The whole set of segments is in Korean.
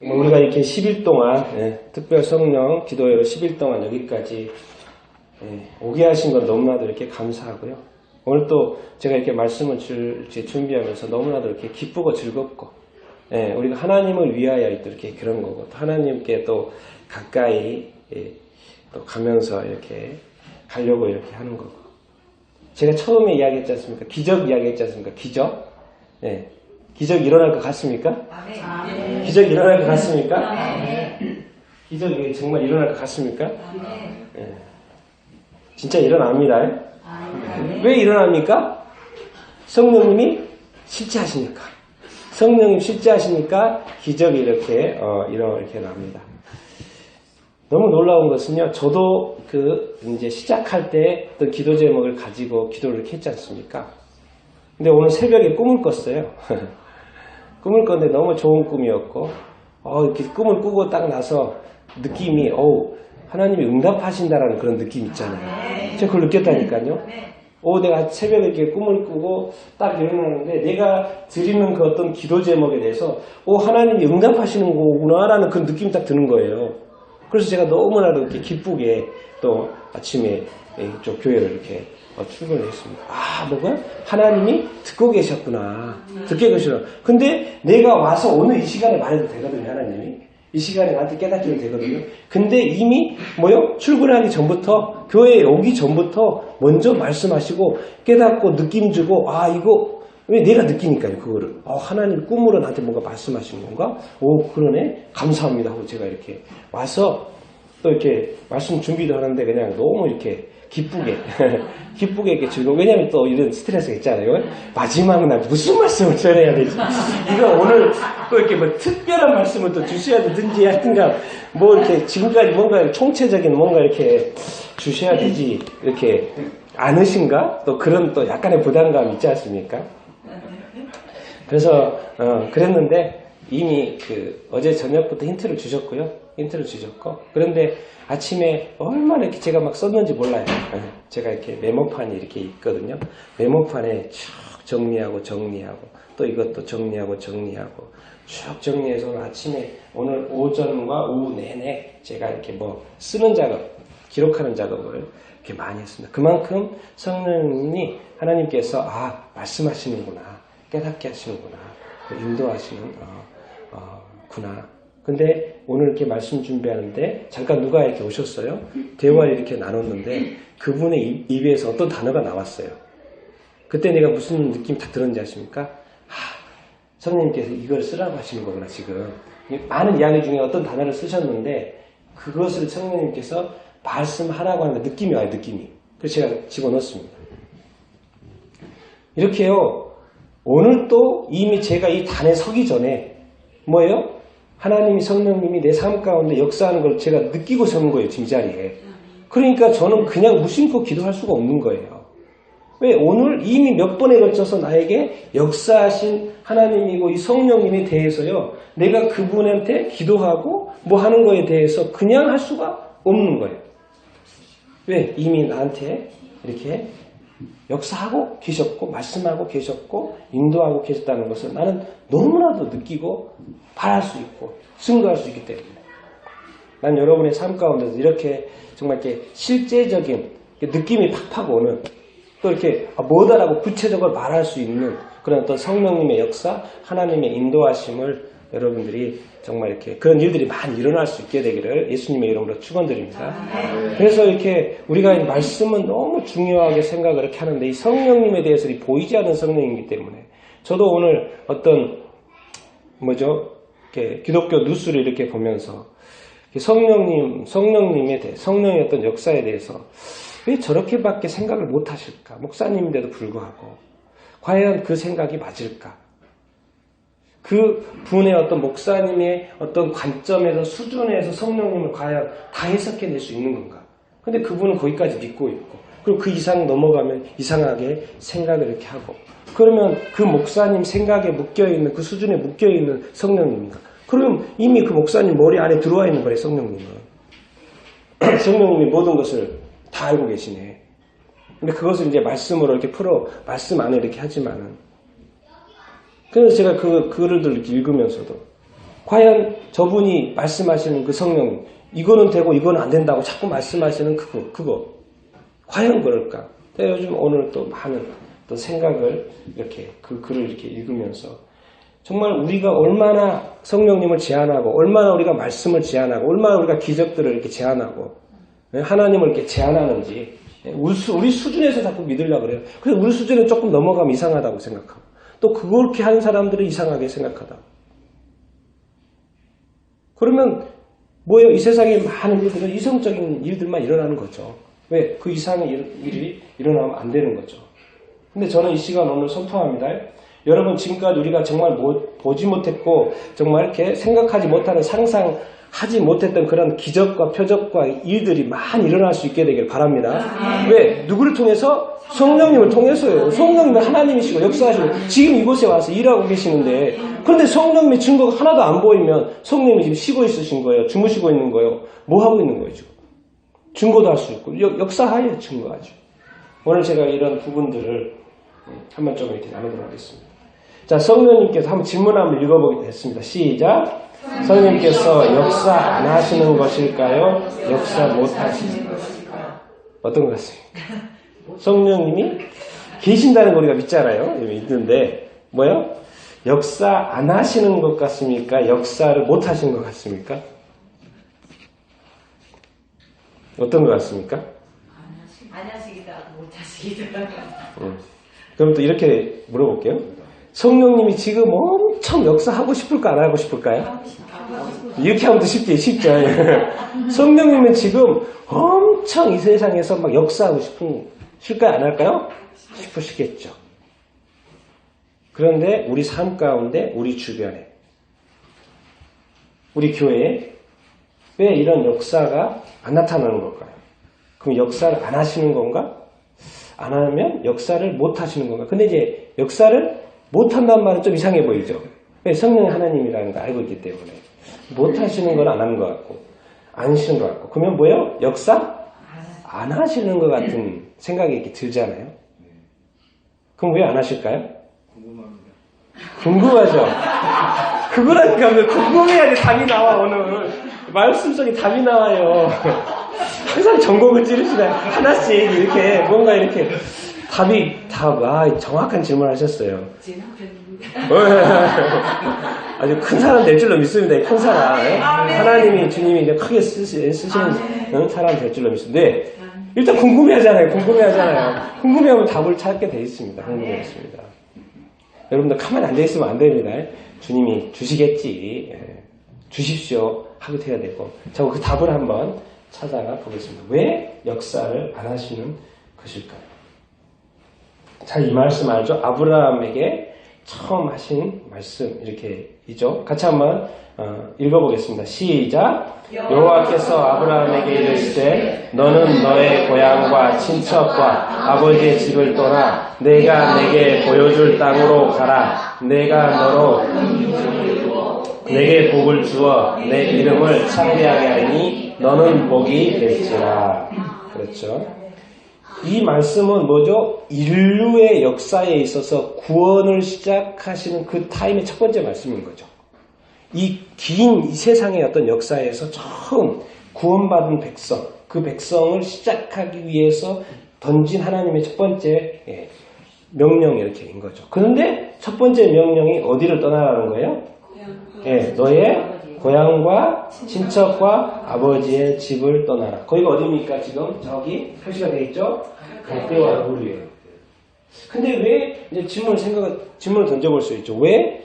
우리가 이렇게 10일 동안 특별 성령 기도회로 10일 동안 여기까지 오게 하신 건 너무나도 이렇게 감사하고요. 오늘 또 제가 이렇게 말씀을 준비하면서 너무나도 이렇게 기쁘고 즐겁고 우리가 하나님을 위하여 이렇게 그런 거고 또 하나님께 또 가까이 또 가면서 이렇게 가려고 이렇게 하는 거고 제가 처음에 이야기했지 않습니까? 기적 이야기했지 않습니까? 기적? 기적이 일어날 것 같습니까? 네. 기적이 일어날 것 같습니까? 네. 기적이 정말 일어날 것 같습니까? 네. 진짜 일어납니다. 네. 왜 일어납니까? 성령님이 실제하시니까. 성령님 실제하시니까 기적이 이렇게 납니다. 너무 놀라운 것은요, 저도 이제 시작할 때 어떤 기도 제목을 가지고 기도를 이렇게 했지 않습니까? 근데 오늘 새벽에 꿈을 꿨어요. 꿈을 꿨는데 너무 좋은 꿈이었고, 이렇게 꿈을 꾸고 딱 나서 느낌이, 하나님이 응답하신다라는 그런 느낌 있잖아요. 제가 그걸 느꼈다니까요. 내가 새벽에 이렇게 꿈을 꾸고 딱 일어나는데 내가 드리는 그 어떤 기도 제목에 대해서, 하나님이 응답하시는 거구나라는 그 느낌이 딱 드는 거예요. 그래서 제가 너무나도 이렇게 기쁘게 또 아침에 이쪽 교회를 이렇게 출근을 했습니다. 뭐가? 하나님이 듣고 계셨구나. 듣게 계시구나. 근데 내가 와서 오늘 이 시간에 말해도 되거든요, 하나님이. 이 시간에 나한테 깨닫기도 되거든요. 근데 이미 출근하기 전부터, 교회에 오기 전부터 먼저 말씀하시고 깨닫고 느낌 주고, 이거, 왜 내가 느끼니까요, 그거를. 하나님 꿈으로 나한테 뭔가 말씀하시는 건가? 그러네? 감사합니다. 하고 제가 이렇게 와서 또 이렇게 말씀 준비도 하는데 그냥 너무 이렇게 기쁘게 이렇게 즐거워. 왜냐면 또 이런 스트레스가 있잖아요. 마지막 날 무슨 말씀을 전해야 되지? 이거 오늘 또 이렇게 특별한 말씀을 또 주셔야 되든지 하여튼간 이렇게 지금까지 뭔가 총체적인 뭔가 이렇게 주셔야 되지 이렇게 않으신가? 또 그런 또 약간의 부담감이 있지 않습니까? 그래서 그랬는데 이미 어제 저녁부터 힌트를 주셨고 그런데 아침에 얼마나 이렇게 제가 막 썼는지 몰라요. 제가 이렇게 메모판이 이렇게 있거든요. 메모판에 쭉 정리하고 또 이것도 정리하고 쭉 정리해서 아침에 오늘 오전과 오후 내내 제가 이렇게 쓰는 작업, 기록하는 작업을 이렇게 많이 했습니다. 그만큼 성령님이 하나님께서 말씀하시는구나, 깨닫게 하시는구나, 인도하시는 구나. 근데 오늘 이렇게 말씀 준비하는데 잠깐 누가 이렇게 오셨어요? 대화를 이렇게 나눴는데 그분의 입에서 어떤 단어가 나왔어요. 그때 내가 무슨 느낌 딱 들었는지 아십니까? 성령님께서 이걸 쓰라고 하시는 거구나 지금. 많은 이야기 중에 어떤 단어를 쓰셨는데 그것을 성령님께서 말씀하라고 하는 느낌이 와요. 느낌이. 그래서 제가 집어넣었습니다. 이렇게요. 오늘 또 이미 제가 이 단에 서기 전에 뭐예요? 하나님이 성령님이 내 삶 가운데 역사하는 걸 제가 느끼고 서는 거예요. 지금 이 자리에. 그러니까 저는 그냥 무심코 기도할 수가 없는 거예요. 왜? 오늘 이미 몇 번에 걸쳐서 나에게 역사하신 하나님이고 이 성령님에 대해서요. 내가 그분한테 기도하고 하는 거에 대해서 그냥 할 수가 없는 거예요. 왜? 이미 나한테 이렇게 역사하고 계셨고 말씀하고 계셨고 인도하고 계셨다는 것을 나는 너무나도 느끼고 바랄 수 있고 증거할 수 있기 때문에 난 여러분의 삶 가운데서 이렇게 정말 이렇게 실제적인 느낌이 팍팍 오는 또 이렇게 뭐다라고 구체적으로 말할 수 있는 그런 어떤 성령님의 역사, 하나님의 인도하심을 여러분들이 정말 이렇게 그런 일들이 많이 일어날 수 있게 되기를 예수님의 이름으로 축원드립니다. 그래서 이렇게 우리가 말씀은 너무 중요하게 생각을 이렇게 하는데 이 성령님에 대해서 보이지 않는 성령이기 때문에 저도 오늘 어떤 이렇게 기독교 뉴스를 이렇게 보면서 성령님에 대해 성령의 어떤 역사에 대해서 왜 저렇게밖에 생각을 못 하실까? 목사님인데도 불구하고 과연 그 생각이 맞을까? 그 분의 어떤 목사님의 어떤 관점에서 수준에서 성령님을 과연 다 해석해낼 수 있는 건가? 근데 그분은 거기까지 믿고 있고 그리고 그 이상 넘어가면 이상하게 생각을 이렇게 하고 그러면 그 목사님 생각에 묶여있는 그 수준에 묶여있는 성령님인가? 그러면 이미 그 목사님 머리 안에 들어와 있는 거예요. 성령님은. 성령님이 모든 것을 다 알고 계시네. 근데 그것을 이제 말씀으로 이렇게 말씀 안에 이렇게 하지만은 그래서 제가 그 글을 이렇게 읽으면서도 과연 저분이 말씀하시는 그 성령, 이거는 되고 이거는 안 된다고 자꾸 말씀하시는 그거. 과연 그럴까? 요즘 오늘 또 많은 또 생각을 이렇게 그 글을 이렇게 읽으면서 정말 우리가 얼마나 성령님을 제한하고 얼마나 우리가 말씀을 제한하고 얼마나 우리가 기적들을 이렇게 제한하고 하나님을 이렇게 제한하는지 우리 수준에서 자꾸 믿으려고 그래요. 그래서 우리 수준에 조금 넘어가면 이상하다고 생각하고 또 그렇게 하는 사람들은 이상하게 생각하다고. 그러면 뭐예요? 이 세상에 많은 일들은 이성적인 일들만 일어나는 거죠. 왜? 그 이상의 일이 일어나면 안 되는 거죠. 근데 저는 이 시간 오늘 선포합니다. 여러분 지금까지 우리가 정말 보지 못했고 정말 이렇게 생각하지 못하는 상상하지 못했던 그런 기적과 표적과 일들이 많이 일어날 수 있게 되길 바랍니다. 왜? 누구를 통해서? 성령님을 통해서요. 성령님은 하나님이시고 역사하시고 지금 이곳에 와서 일하고 계시는데 그런데 성령님의 증거가 하나도 안 보이면 성령님이 지금 쉬고 있으신 거예요. 주무시고 있는 거예요. 뭐 하고 있는 거예요 지금? 증거도 할 수 있고 역사하에 증거하죠. 오늘 제가 이런 부분들을 한번 좀 이렇게 나누도록 하겠습니다. 자, 성령님께서 한번 질문 한번 읽어보겠습니다. 시작. 성령님께서 역사 안 하시는 것일까요? 역사 못 하시는 것일까요? 어떤 것 같습니까? 성령님이 계신다는 거 우리가 믿잖아요. 있는데 뭐요? 역사 안 하시는 것 같습니까? 역사를 못 하시는 것 같습니까? 어떤 것 같습니까? 안 하시기도 하고 못 하시기도 하고. 그럼 또 이렇게 물어볼게요. 성령님이 지금 엄청 역사하고 싶을까 안 하고 싶을까요? 이렇게 하면 더 쉽죠. 성령님은 지금 엄청 이 세상에서 막 역사하고 싶을까요? 안 할까요? 싶으시겠죠. 그런데 우리 삶 가운데 우리 주변에 우리 교회에 왜 이런 역사가 안 나타나는 걸까요? 그럼 역사를 안 하시는 건가? 안 하면 역사를 못 하시는 건가? 근데 이제 역사를 못 한다는 말은 좀 이상해 보이죠? 왜? 성령이 하나님이라는 걸 알고 있기 때문에. 못 하시는 건 안 하는 것 같고, 안 하시는 것 같고. 그러면 뭐예요? 역사? 안 하시는 것 같은 생각이 이렇게 들잖아요? 그럼 왜 안 하실까요? 궁금하죠? 그거라니까 궁금해야지 답이 나와, 오늘. 말씀 속에 답이 나와요. 항상 전곡을 찌르시다 하나씩 이렇게 뭔가 이렇게 정확한 질문을 하셨어요. 아주 큰 사람 될 줄로 믿습니다. 큰 사람. 하나님이 주님이 이제 크게 쓰시는 사람 될 줄로 믿습니다. 네. 일단 궁금해하잖아요. 궁금해하면 답을 찾게 돼 있습니다. 궁금해했습니다. 여러분들 가만히 앉아있으면 안 됩니다. 주님이 주시겠지. 주십시오. 하고 해야 되고. 자, 그 답을 한번 찾아가 보겠습니다. 왜 역사를 안 하시는 것일까요? 자, 이 말씀 알죠? 아브라함에게 처음 하신 말씀 이렇게 있죠? 같이 한번 읽어보겠습니다. 시작. 여호와께서 아브라함에게 이르시되 너는 너의 고향과 친척과 아버지의 집을 떠나 내가 내게 보여줄 땅으로 가라. 내가 너로 내게 복을 주어 내 이름을 창대하게 하니 너는 복이 될지라. 그렇죠. 이 말씀은 뭐죠? 인류의 역사에 있어서 구원을 시작하시는 그 타임의 첫 번째 말씀인 거죠. 이 긴 이 세상의 어떤 역사에서 처음 구원받은 백성, 그 백성을 시작하기 위해서 던진 하나님의 첫 번째 명령이 이렇게인 거죠. 그런데 첫 번째 명령이 어디를 떠나라는 거예요? 너의 고향과 친척과 아버지의 집을 떠나라. 거기가 어디입니까? 지금 저기 표시가 되어 있죠? 갈대와 우르예요. 근데 왜 이제 질문을 던져볼 수 있죠. 왜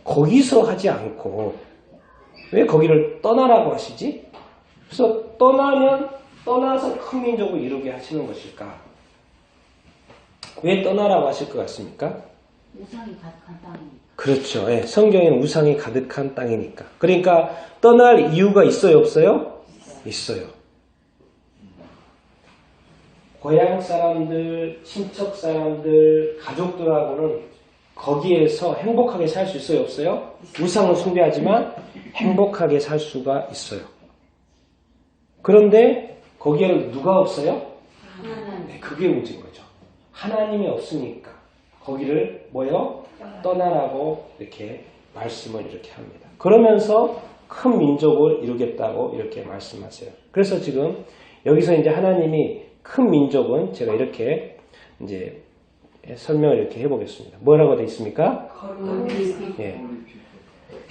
거기서 하지 않고 왜 거기를 떠나라고 하시지? 그래서 떠나서 큰 민족을 이루게 하시는 것일까? 왜 떠나라고 하실 것 같습니까? 우상이 가득한 땅이니까. 그렇죠. 예, 성경에는 우상이 가득한 땅이니까. 그러니까 떠날 이유가 있어요, 없어요? 있어요. 고향 사람들, 친척 사람들, 가족들하고는 거기에서 행복하게 살 수 있어요, 없어요? 우상을 숭배하지만 행복하게 살 수가 있어요. 그런데 거기에는 누가 없어요? 네, 그게 문제인 거죠. 하나님이 없으니까 거기를 떠나라고 이렇게 말씀을 이렇게 합니다. 그러면서 큰 민족을 이루겠다고 이렇게 말씀하세요. 그래서 지금 여기서 이제 하나님이 큰 민족은 제가 이렇게 이제 설명을 이렇게 해보겠습니다. 뭐라고 되어 있습니까? 예.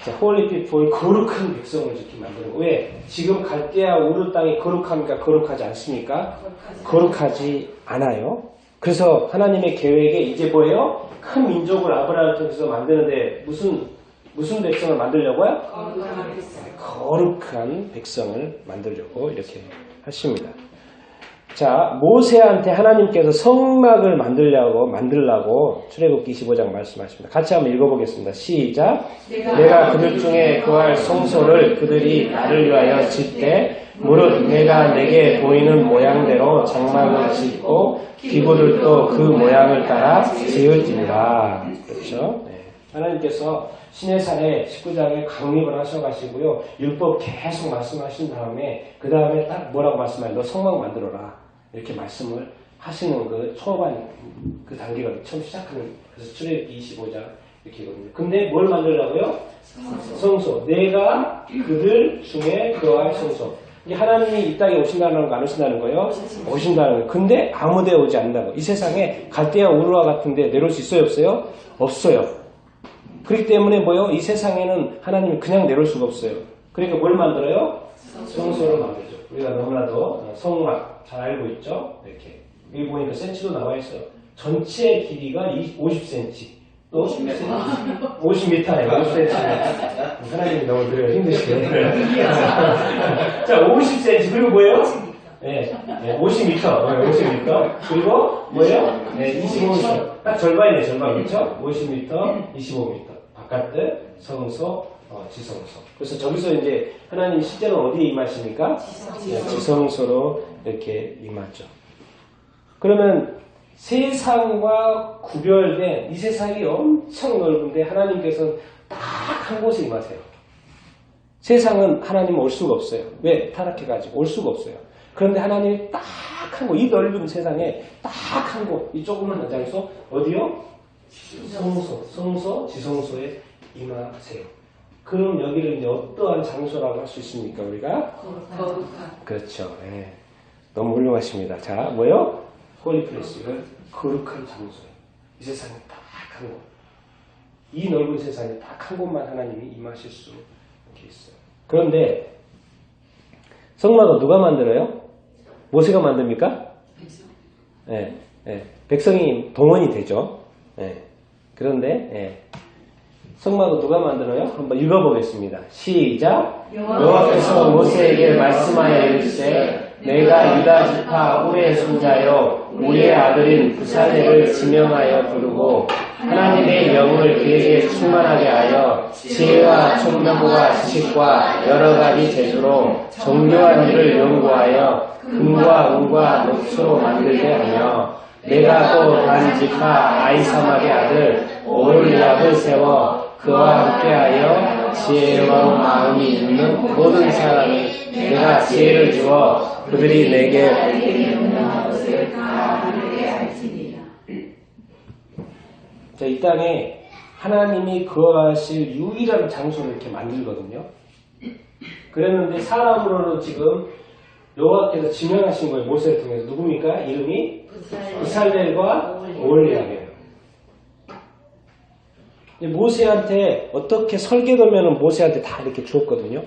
자, holy people, 거룩한 백성을 이렇게 만드는 거예요. 왜? 지금 갈대아 우르 땅이 거룩합니까? 거룩하지 않습니까? 거룩하지 않아요. 그래서 하나님의 계획에 이제 뭐예요? 큰 민족을 아브라함을 통해서 만드는데 무슨 백성을 만들려고요? 거룩한 백성을 만들려고 이렇게 하십니다. 자, 모세한테 하나님께서 성막을 만들라고 출애굽기 25장 말씀하십니다. 같이 한번 읽어보겠습니다. 시작. 내가 그들 중에 거할 성소를 그들이 나를 위하여 짓되 무릇 내가 내게 보이는 모양대로 장막을 짓고 기구들도 그 모양을 따라 지을지니라. 그렇죠? 네. 하나님께서 시내산에 19장에 강림을 하셔가시고요. 율법 계속 말씀하신 다음에 그 다음에 딱 뭐라고 말씀해요? 너 성막 만들어라. 이렇게 말씀을 하시는 그 초반 그 단계가 처음 시작하는 그래서 출애굽기 25장 이렇게거든요. 근데 뭘 만들라고요? 성소. 내가 그들 중에 거할 성소. 이게 하나님이 이 땅에 오신다는 거 안 오신다는 거예요? 오신다는 거예요. 근데 아무데 오지 않는다고. 이 세상에 갈대아 우르와 같은 데 내려올 수 있어요? 없어요? 없어요. 그렇기 때문에 뭐요? 이 세상에는 하나님이 그냥 내려올 수가 없어요. 그러니까 뭘 만들어요? 성소를 만들죠. 우리가 너무나도 성막 잘 알고 있죠? 이렇게. 여기 보니까 센치도 나와 있어요. 전체 길이가 50cm. 또 50m. 50m예요. 50cm. 하나님이 너무 그래요. 힘드시네요. 자, 50cm. 그리고 뭐예요? 네, 50m. 50m. 그리고 뭐예요? 네, 25m. 딱 절반이네, 절반. 그렇죠? 50m, 25m. 바깥들, 성소, 지성소. 그래서 저기서 이제 하나님 실제로 어디에 임하십니까? 지성소로 이렇게 임하죠. 그러면 세상과 구별된 이 세상이 엄청 넓은데 하나님께서는 딱 한 곳에 임하세요. 세상은 하나님 올 수가 없어요. 왜? 타락해가지고 올 수가 없어요. 그런데 하나님이 딱 한 곳, 이 넓은 세상에 딱 한 곳, 이 조그만 장소 어디요? 성소, 지성소에 임하세요. 그럼 여기를 이제 어떠한 장소라고 할 수 있습니까, 우리가? 거룩한. 그렇죠. 예. 너무 훌륭하십니다. 자, 뭐요? 홀리플레스는 거룩한 장소예요. 이 세상에 딱 한 곳. 이 넓은 세상에 딱 한 곳만 하나님이 임하실 수 있어요. 그런데 성막은 누가 만들어요? 모세가 만듭니까? 예, 예. 백성이 동원이 되죠. 예. 그런데 성막은 누가 만들어요? 한번 읽어보겠습니다. 시작. 여호와께서 모세에게 말씀하여 이르시되 내가 유다 지파 홀의 손자여 우리의 아들인 부살렐을 지명하여 부르고 하나님의 영을 그에게 충만하게 하여 지혜와 총명과 지식과 여러 가지 재주로 정교한 일을 연구하여 금과 은과 녹수로 만들게 하며 내가 또 단 지파 아이사막의 아들 오홀리압을 세워 그와 함께하여 지혜로운 마음이 있는 모든 사람이 내가 지혜를 주어 그들이 내게 자, 이 땅에 하나님이 거하실 유일한 장소를 이렇게 만들거든요. 그랬는데 사람으로는 지금 여호와께서 지명하신 거예요. 모세를 통해서. 누굽니까? 이름이 부살렐과 오홀리압이에요. 모세한테 어떻게 설계도면은 모세한테 다 이렇게 주었거든요.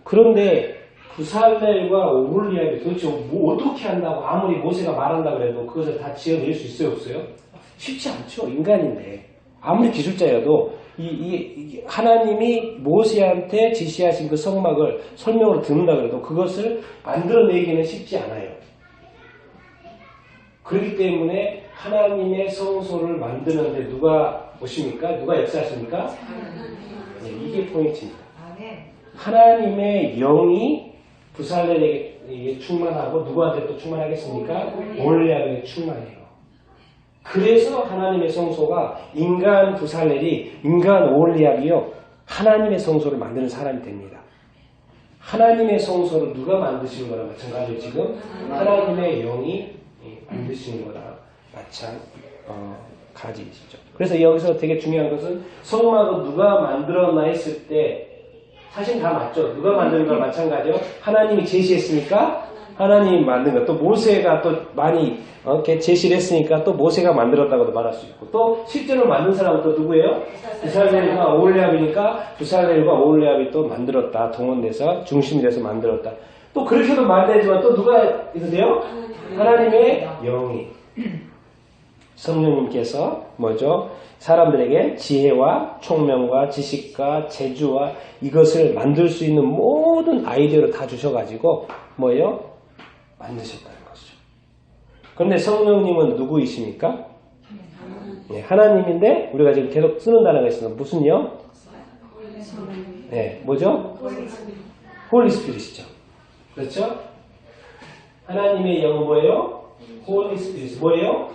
그런데 부살렐과 오홀리압이 도대체 뭐 어떻게 한다고 아무리 모세가 말한다 그래도 그것을 다 지어낼 수 있어요, 없어요? 쉽지 않죠. 인간인데 아무리 기술자여도 이 하나님이 모세한테 지시하신 그 성막을 설명으로 듣는다 그래도 그것을 만들어내기는 쉽지 않아요. 그렇기 때문에 하나님의 성소를 만드는데 누가 오십니까? 누가 역사하십니까? 네, 이게 포인트입니다. 하나님의 영이 부살렐에게 충만하고 누구한테 또 충만하겠습니까? 오홀리압에게 충만해요. 그래서 하나님의 성소가 인간 부살렐이 인간 오홀리압이요 하나님의 성소를 만드는 사람이 됩니다. 하나님의 성소를 누가 만드신 거랑 마찬가지로 지금 하나님의 영이 만드신 거랑 마찬가지이시죠. 그래서 여기서 되게 중요한 것은 성막은 누가 만들었나 했을 때 사실 다 맞죠. 누가 만든 거나 마찬가지요. 하나님이 제시했으니까 하나님이 만든 거. 또 모세가 또 많이 이렇게 제시를 했으니까 또 모세가 만들었다고도 말할 수 있고, 또 실제로 만든 사람은 또 누구예요? 부살렐과 오홀레압이니까 부살렐과 오홀레압이 또 만들었다. 동원돼서 중심이 돼서 만들었다. 또 그렇게도 말되지만 또 누가 있는데요? 하나님의 영이, 성령님께서 뭐죠? 사람들에게 지혜와 총명과 지식과 재주와 이것을 만들 수 있는 모든 아이디어를 다 주셔가지고 뭐예요? 만드셨다는 것이죠. 그런데 성령님은 누구이십니까? 네, 하나님인데 우리가 지금 계속 쓰는 단어가 있습니다. 무슨요? 네, 뭐죠? 홀리 스피릿이죠. 그렇죠? 하나님의 영은 뭐예요? 홀리 스피릿. 뭐예요?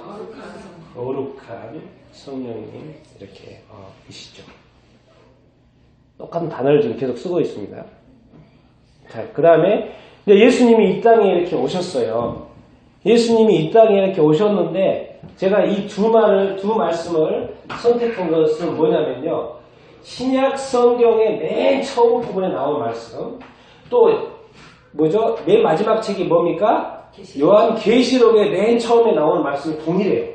거룩한 성령님 이렇게 이시죠. 똑같은 단어를 지금 계속 쓰고 있습니다. 자, 그 다음에 예수님이 이 땅에 이렇게 오셨어요. 예수님이 이 땅에 이렇게 오셨는데 제가 이 두 말씀을 선택한 것은 뭐냐면요. 신약 성경의 맨 처음 부분에 나온 말씀, 또 뭐죠? 맨 마지막 책이 뭡니까? 요한 계시록의 맨 처음에 나오는 말씀이 동일해요.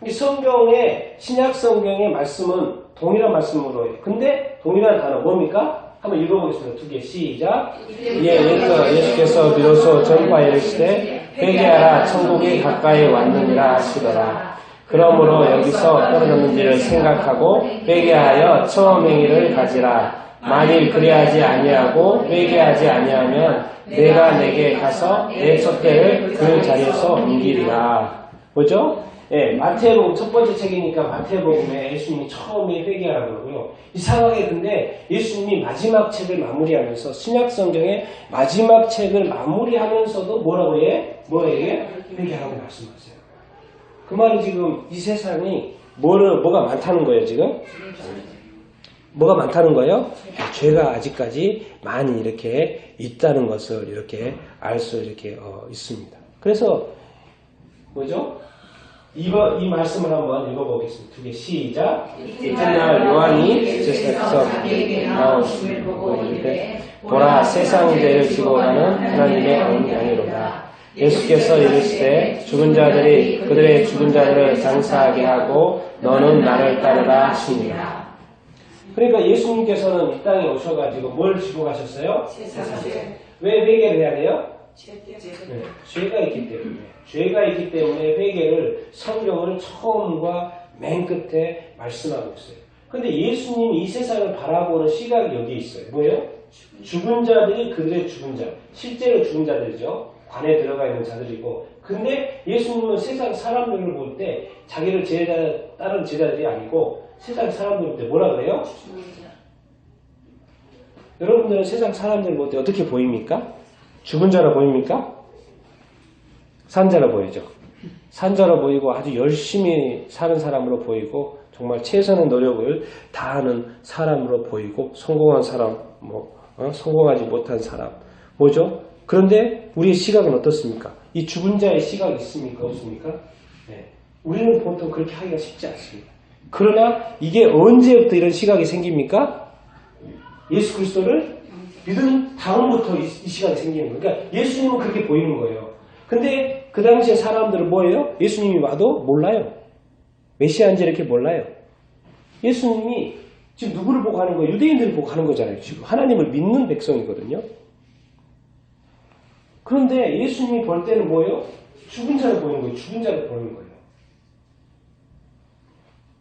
이 성경의 신약 성경의 말씀은 동일한 말씀으로 해요. 근데 동일한 단어 뭡니까? 한번 읽어보겠습니다. 두 개 시작. 예수께서 비로소 전파에 이르시되 회개하라 천국이 가까이 왔느니라 하시더라. 그러므로 여기서 떨어졌는 일을 생각하고 회개하여 처음 행위를 가지라. 만일 그리하지 아니하고 회개하지 아니하면 내가 내게 가서 내 촛대를 그 자리에서 옮기리라. 뭐죠? 예, 마태복음 첫 번째 책이니까 마태복음에 예수님이 처음에 회개하라고 그러고요. 이상하게 근데 예수님이 마지막 책을 마무리하면서 신약 성경의 마지막 책을 마무리하면서도 뭐라고 해? 뭐에게? 회개하라고 말씀하세요. 그 말이 지금 이 세상이 뭐가 많다는 거예요, 지금? 뭐가 많다는 거예요? 죄가 아직까지 많이 이렇게 있다는 것을 이렇게 알 수 이렇게 있습니다. 그래서 뭐죠? 이 말씀을 한번 읽어보겠습니다. 두 개 시작. 이튿날 요한이 세상에서 나오시고 이르되 보라 세상의 죄를 지고 가는 하나님의 온 양이로다. 예수께서 이르시되 죽은 자들이 그들의 죽은 자들을 장사하게 하고 너는 나를 따르라 하시니라. 그러니까 예수님께서는 이 땅에 오셔가지고 뭘 지고 가셨어요? 왜 회개를 해야 돼요? 네, 죄가 있기 때문에. 죄가 있기 때문에 회개를 성경을 처음과 맨 끝에 말씀하고 있어요. 근데 예수님이 이 세상을 바라보는 시각이 여기 있어요. 뭐예요? 죽은 자들이 그들의 죽은 자. 실제로 죽은 자들이죠. 관에 들어가 있는 자들이고. 근데 예수님은 세상 사람들을 볼 때 자기를 다른 제자들이 아니고 세상 사람들을 볼 때 뭐라 그래요? 여러분들은 세상 사람들을 볼 때 어떻게 보입니까? 죽은 자로 보입니까? 산 자로 보이죠. 산 자로 보이고 아주 열심히 사는 사람으로 보이고 정말 최선의 노력을 다하는 사람으로 보이고 성공한 사람, 성공하지 못한 사람. 뭐죠? 그런데 우리의 시각은 어떻습니까? 이 죽은 자의 시각이 있습니까? 없습니까? 네. 우리는 보통 그렇게 하기가 쉽지 않습니다. 그러나 이게 언제부터 이런 시각이 생깁니까? 예수 그리스도를 믿은 다음부터 이 시각이 생기는 거예요. 그러니까 예수님은 그렇게 보이는 거예요. 근데 그 당시에 사람들은 뭐예요? 예수님이 와도 몰라요. 메시아인지 이렇게 몰라요. 예수님이 지금 누구를 보고 하는 거예요? 유대인들을 보고 하는 거잖아요. 지금 하나님을 믿는 백성이거든요. 그런데 예수님이 볼 때는 뭐예요? 죽은 자를 보는 거예요. 죽은 자를 보는 거예요.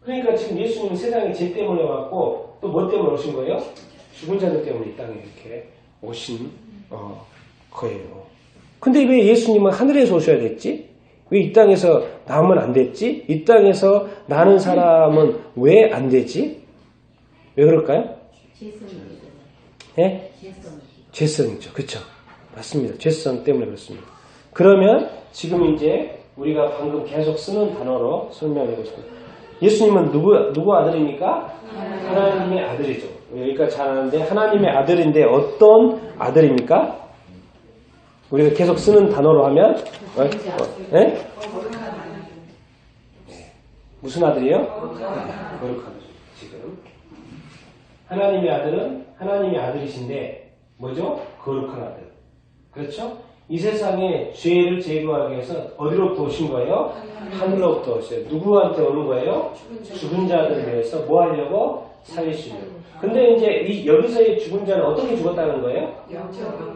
그러니까 지금 예수님은 세상에 죄 때문에 왔고 또 뭐 때문에 오신 거예요? 죽은 자들 때문에 이 땅에 이렇게 오신 거예요. 근데 왜 예수님은 하늘에서 오셔야 됐지? 왜 이 땅에서 나오면 안 됐지? 이 땅에서 나는 사람은 왜 안 되지? 왜 그럴까요? 예? 죄성이죠. 그렇죠. 맞습니다. 죄성 때문에 그렇습니다. 그러면 지금 이제 우리가 방금 계속 쓰는 단어로 설명해 보겠습니다. 예수님은 누구 아들입니까? 하나님의 아들이죠. 여기까지 잘 아는데 하나님의 아들인데 어떤 아들입니까? 우리가 계속 쓰는 단어로 하면 네? 무슨 아들이요? 거룩한 아들. 지금 하나님의 아들은 하나님의 아들이신데 뭐죠? 거룩한 아들. 그렇죠? 이 세상에 죄를 제거하기 위해서 어디로부터 오신 거예요? 하늘로부터 오셔요. 누구한테 오는 거예요? 죽은 자들을 위해서 뭐 하려고? 살리시려고. 근데 이제 여기서의 죽은 자는 어떻게 죽었다는 거예요?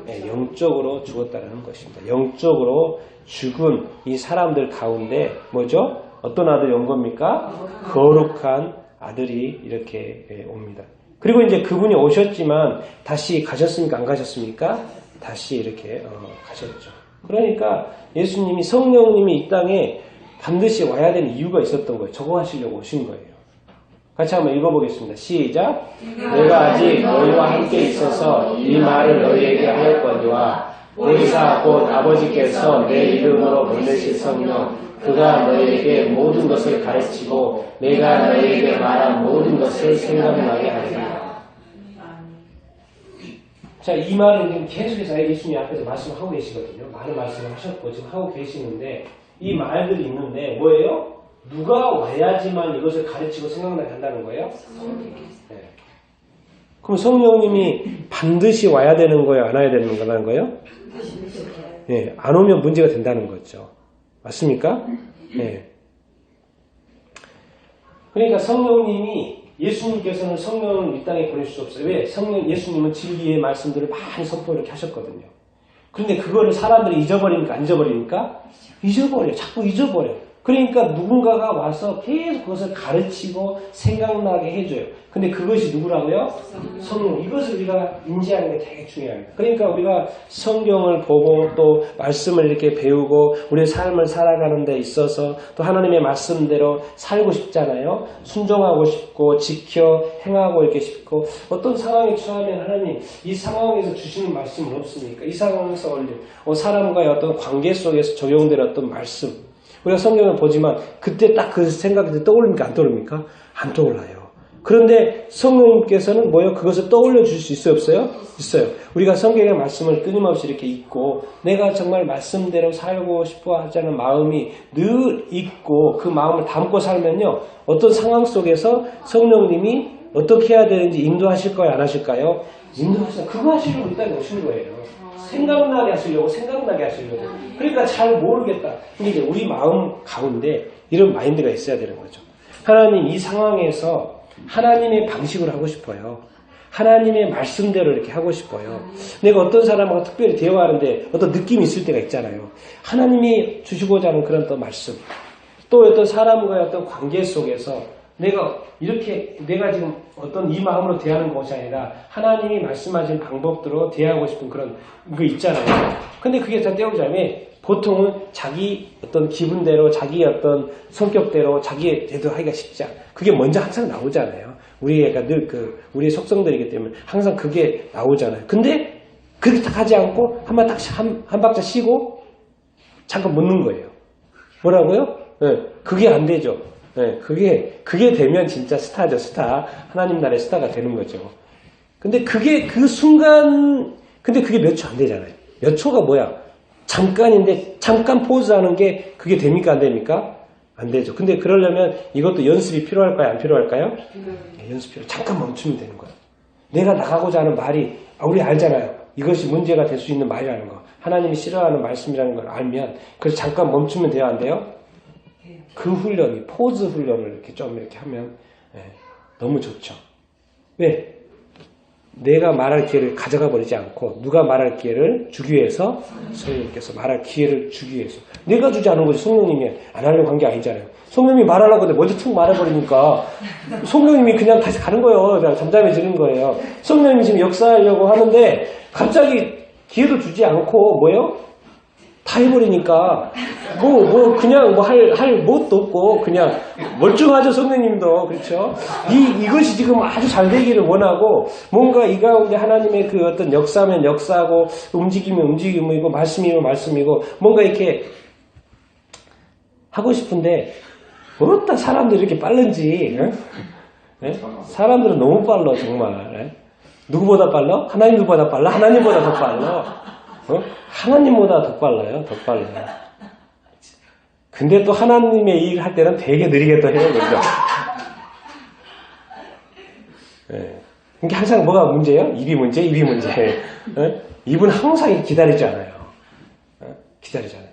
네, 영적으로 죽었다는 것입니다. 영적으로 죽은 이 사람들 가운데 뭐죠? 어떤 아들이 온 겁니까? 거룩한 아들이 이렇게 옵니다. 그리고 이제 그분이 오셨지만 다시 가셨습니까? 안 가셨습니까? 다시 이렇게 가셨죠. 그러니까 예수님이 성령님이 이 땅에 반드시 와야 되는 이유가 있었던 거예요. 저거 하시려고 오신 거예요. 같이 한번 읽어보겠습니다. 시작. 내가 아직 너희와 함께 있어서 이 말을 너희에게 하였거니와 보리사 곧 아버지께서 내 이름으로 보내실 성령 그가 너희에게 모든 것을 가르치고 내가 너희에게 말한 모든 것을 생각나게 하리라. 자, 이 말은 지금 계속해서 예수님 앞에서 말씀하고 계시거든요. 많은 말씀을 하셨고 지금 하고 계시는데 이 말들이 있는데 뭐예요? 누가 와야지만 이것을 가르치고 생각나게 한다는 거예요? 네. 그럼 성령님이 반드시 와야 되는 거예요? 안 와야 되는 거예요? 네. 안 오면 문제가 된다는 거죠. 맞습니까? 네. 그러니까 성령님이 예수님께서는 성령을 이 땅에 보낼 수 없어요. 왜? 예수님은 진리의 말씀들을 많이 선포 이렇게 하셨거든요. 그런데 그거를 사람들이 잊어버리니까 안 잊어버리니까? 잊어버려요. 자꾸 잊어버려요. 그러니까 누군가가 와서 계속 그것을 가르치고 생각나게 해줘요. 근데 그것이 누구라고요? 성령. 이것을 우리가 인지하는 게 되게 중요합니다. 그러니까 우리가 성경을 보고 또 말씀을 이렇게 배우고 우리의 삶을 살아가는 데 있어서 또 하나님의 말씀대로 살고 싶잖아요. 순종하고 싶고 지켜 행하고 이렇게 싶고 어떤 상황에 처하면 하나님 이 상황에서 주시는 말씀은 없습니까? 이 상황에서 올린 사람과의 어떤 관계 속에서 적용될 어떤 말씀 우리가 성경을 보지만 그때 딱 그 생각이 떠오릅니까? 안 떠오릅니까? 안 떠올라요. 그런데 성령님께서는 뭐예요? 그것을 떠올려 줄 수 있어요? 없어요? 있어요. 우리가 성경의 말씀을 끊임없이 이렇게 읽고 내가 정말 말씀대로 살고 싶어 하자는 마음이 늘 있고 그 마음을 담고 살면요. 어떤 상황 속에서 성령님이 어떻게 해야 되는지 인도하실 거예요? 안 하실까요? 인도하시다. 그거 하시려고 이 땅에 오신 거예요. 생각나게 하시려고 생각나게 하시려고. 그러니까 잘 모르겠다. 근데 이제 우리 마음 가운데 이런 마인드가 있어야 되는 거죠. 하나님 이 상황에서 하나님의 방식으로 하고 싶어요. 하나님의 말씀대로 이렇게 하고 싶어요. 내가 어떤 사람하고 특별히 대화하는데 어떤 느낌이 있을 때가 있잖아요. 하나님이 주시고자 하는 그런 또 말씀. 또 어떤 사람과의 어떤 관계 속에서 내가 지금 어떤 이 마음으로 대하는 것이 아니라 하나님이 말씀하신 방법대로 대하고 싶은 그런 거 있잖아요. 근데 그게 다 때우자면 보통은 자기 어떤 기분대로 자기 어떤 성격대로 자기의 대도 하기가 쉽지 않아요. 그게 먼저 항상 나오잖아요. 우리가 늘 우리의 속성들이기 때문에 항상 그게 나오잖아요. 근데 그렇게 딱 하지 않고 한 박자 쉬고 잠깐 묻는 거예요. 뭐라고요? 네, 그게 안 되죠. 네, 그게 되면 진짜 스타죠, 스타. 하나님 나라의 스타가 되는 거죠. 근데 그게 그 순간, 근데 그게 몇 초 안 되잖아요. 몇 초가 뭐야? 잠깐인데, 잠깐 포즈 하는 게 그게 됩니까, 안 됩니까? 안 되죠. 근데 그러려면 이것도 연습이 필요할까요, 안 필요할까요? 네, 연습 필요. 잠깐 멈추면 되는 거예요. 내가 나가고자 하는 말이, 우리 알잖아요. 이것이 문제가 될 수 있는 말이라는 거. 하나님이 싫어하는 말씀이라는 걸 알면, 그래서 잠깐 멈추면 돼요, 안 돼요? 그 훈련이 포즈 훈련을 이렇게 좀 이렇게 하면 너무 좋죠. 왜? 내가 말할 기회를 가져가 버리지 않고 누가 말할 기회를 주기 위해서 성령님께서 말할 기회를 주기 위해서 내가 주지 않은 거지 성령님이 안 하려고 한 게 아니잖아요. 성령님이 말하려고 하는데 먼저 툭 말해버리니까 성령님이 그냥 다시 가는 거예요. 그냥 잠잠해지는 거예요. 성령님이 지금 역사하려고 하는데 갑자기 기회도 주지 않고 뭐예요? 다 해버리니까 그냥 할 뭣도 없고 그냥 멀쩡하죠. 성령님도 그렇죠. 이것이 지금 아주 잘 되기를 원하고 뭔가 이 가운데 하나님의 그 어떤 역사면 역사고 움직이면 움직임이고 말씀이면 말씀이고 뭔가 이렇게 하고 싶은데 어따 사람들이 이렇게 빠른지 네? 사람들은 너무 빨라 정말. 네? 누구보다 빨라? 하나님보다 빨라? 하나님보다 더 빨라? 하나님보다 더 빨라요. 더 빨라요. 근데 또 하나님의 일을 할 때는 되게 느리게 또 해요. 그죠? 네. 그러니까 항상 뭐가 문제예요? 입이 문제, 입이 문제. 어? 입은 항상 기다리지 않아요. 어? 기다리지 않아요.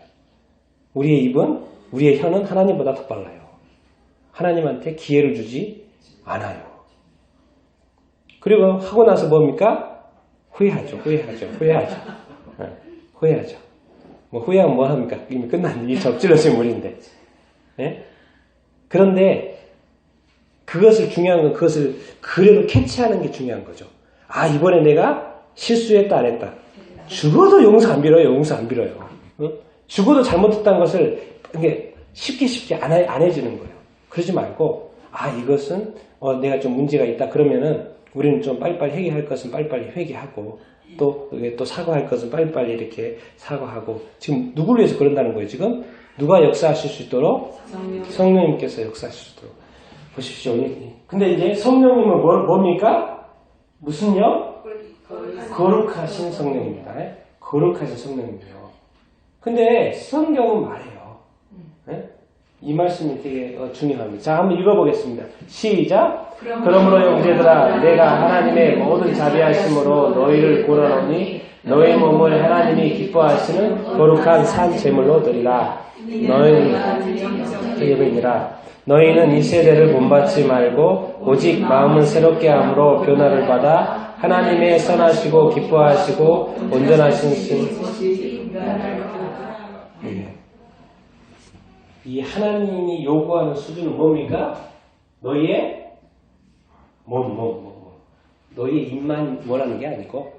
우리의 입은, 우리의 혀는 하나님보다 더 빨라요. 하나님한테 기회를 주지 않아요. 그리고 하고 나서 뭡니까? 후회하죠. 후회하죠. 뭐 후회하면 뭐 합니까? 이미 끝난 일 접질러진 물인데. 예? 그런데 그것을 중요한 건 그것을 그래도 캐치하는 게 중요한 거죠. 아, 이번에 내가 실수했다 안 했다. 죽어도 용서 안 빌어요. 응? 죽어도 잘못했다는 것을 쉽게 안 해주는 거예요. 그러지 말고 아, 이것은 내가 좀 문제가 있다. 그러면은 우리는 좀 빨리빨리 회개할 것은 빨리빨리 회개하고 또 사과할 것은 빨리빨리 이렇게 사과하고 지금 누구를 위해서 그런다는 거예요. 지금 누가 역사하실 수 있도록 성령님께서 역사하실 수 있도록 보십시오. 근데 이제 성령님은 뭡니까? 무슨요? 거룩하신 성령입니다. 거룩하신 성령님이요. 근데 성경은 말해요. 이 말씀이 되게 중요합니다. 자, 한번 읽어보겠습니다. 시작. 그러므로 형제들아, 내가 하나님의 모든 자비하심으로 너희를 고라노니 너희 몸을 하나님이 기뻐하시는 거룩한 산 제물로 드리라. 너희는 이 세대를 본받지 말고 오직 마음은 새롭게 함으로 변화를 받아 하나님의 선하시고 기뻐하시고 온전하신 이 하나님이 요구하는 수준은 뭡니까? 너희의 너희의 입만 원하는 게 아니고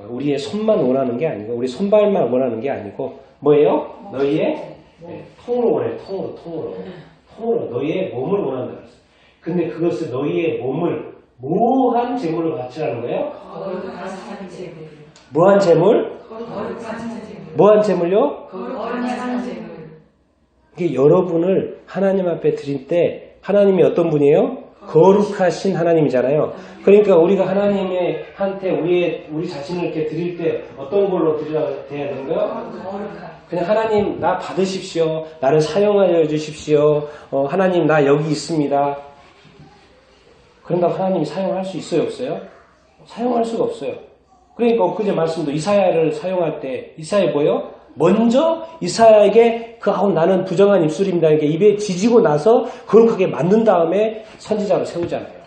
우리의 손만 원하는 게 아니고 우리 손발만 원하는 게 아니고 뭐예요? 너희의 통으로 원해요. 통으로 너희의 몸을 원한다 그랬어요. 근데 그것을 너희의 몸을 뭐한 제물로 바치라는 거예요? 거룩한 제물. 뭐한 제물? 뭐한 제물요? 거룩한 제물. 이게 여러분을 하나님 앞에 드릴 때 하나님이 어떤 분이에요? 거룩하신 하나님이잖아요. 그러니까 우리가 하나님의 한테 우리 자신을 이렇게 드릴 때 어떤 걸로 드려야 되는 거예요? 그냥 하나님 나 받으십시오. 나를 사용하여 주십시오. 하나님 나 여기 있습니다. 그런다고 하나님이 사용할 수 있어요? 없어요? 사용할 수가 없어요. 그러니까 엊그제 말씀도 이사야를 사용할 때 이사야 뭐예요? 먼저 이사야에게 나는 부정한 입술입니다. 이렇게 입에 지지고 나서 거룩하게 만든 다음에 선지자로 세우잖아요.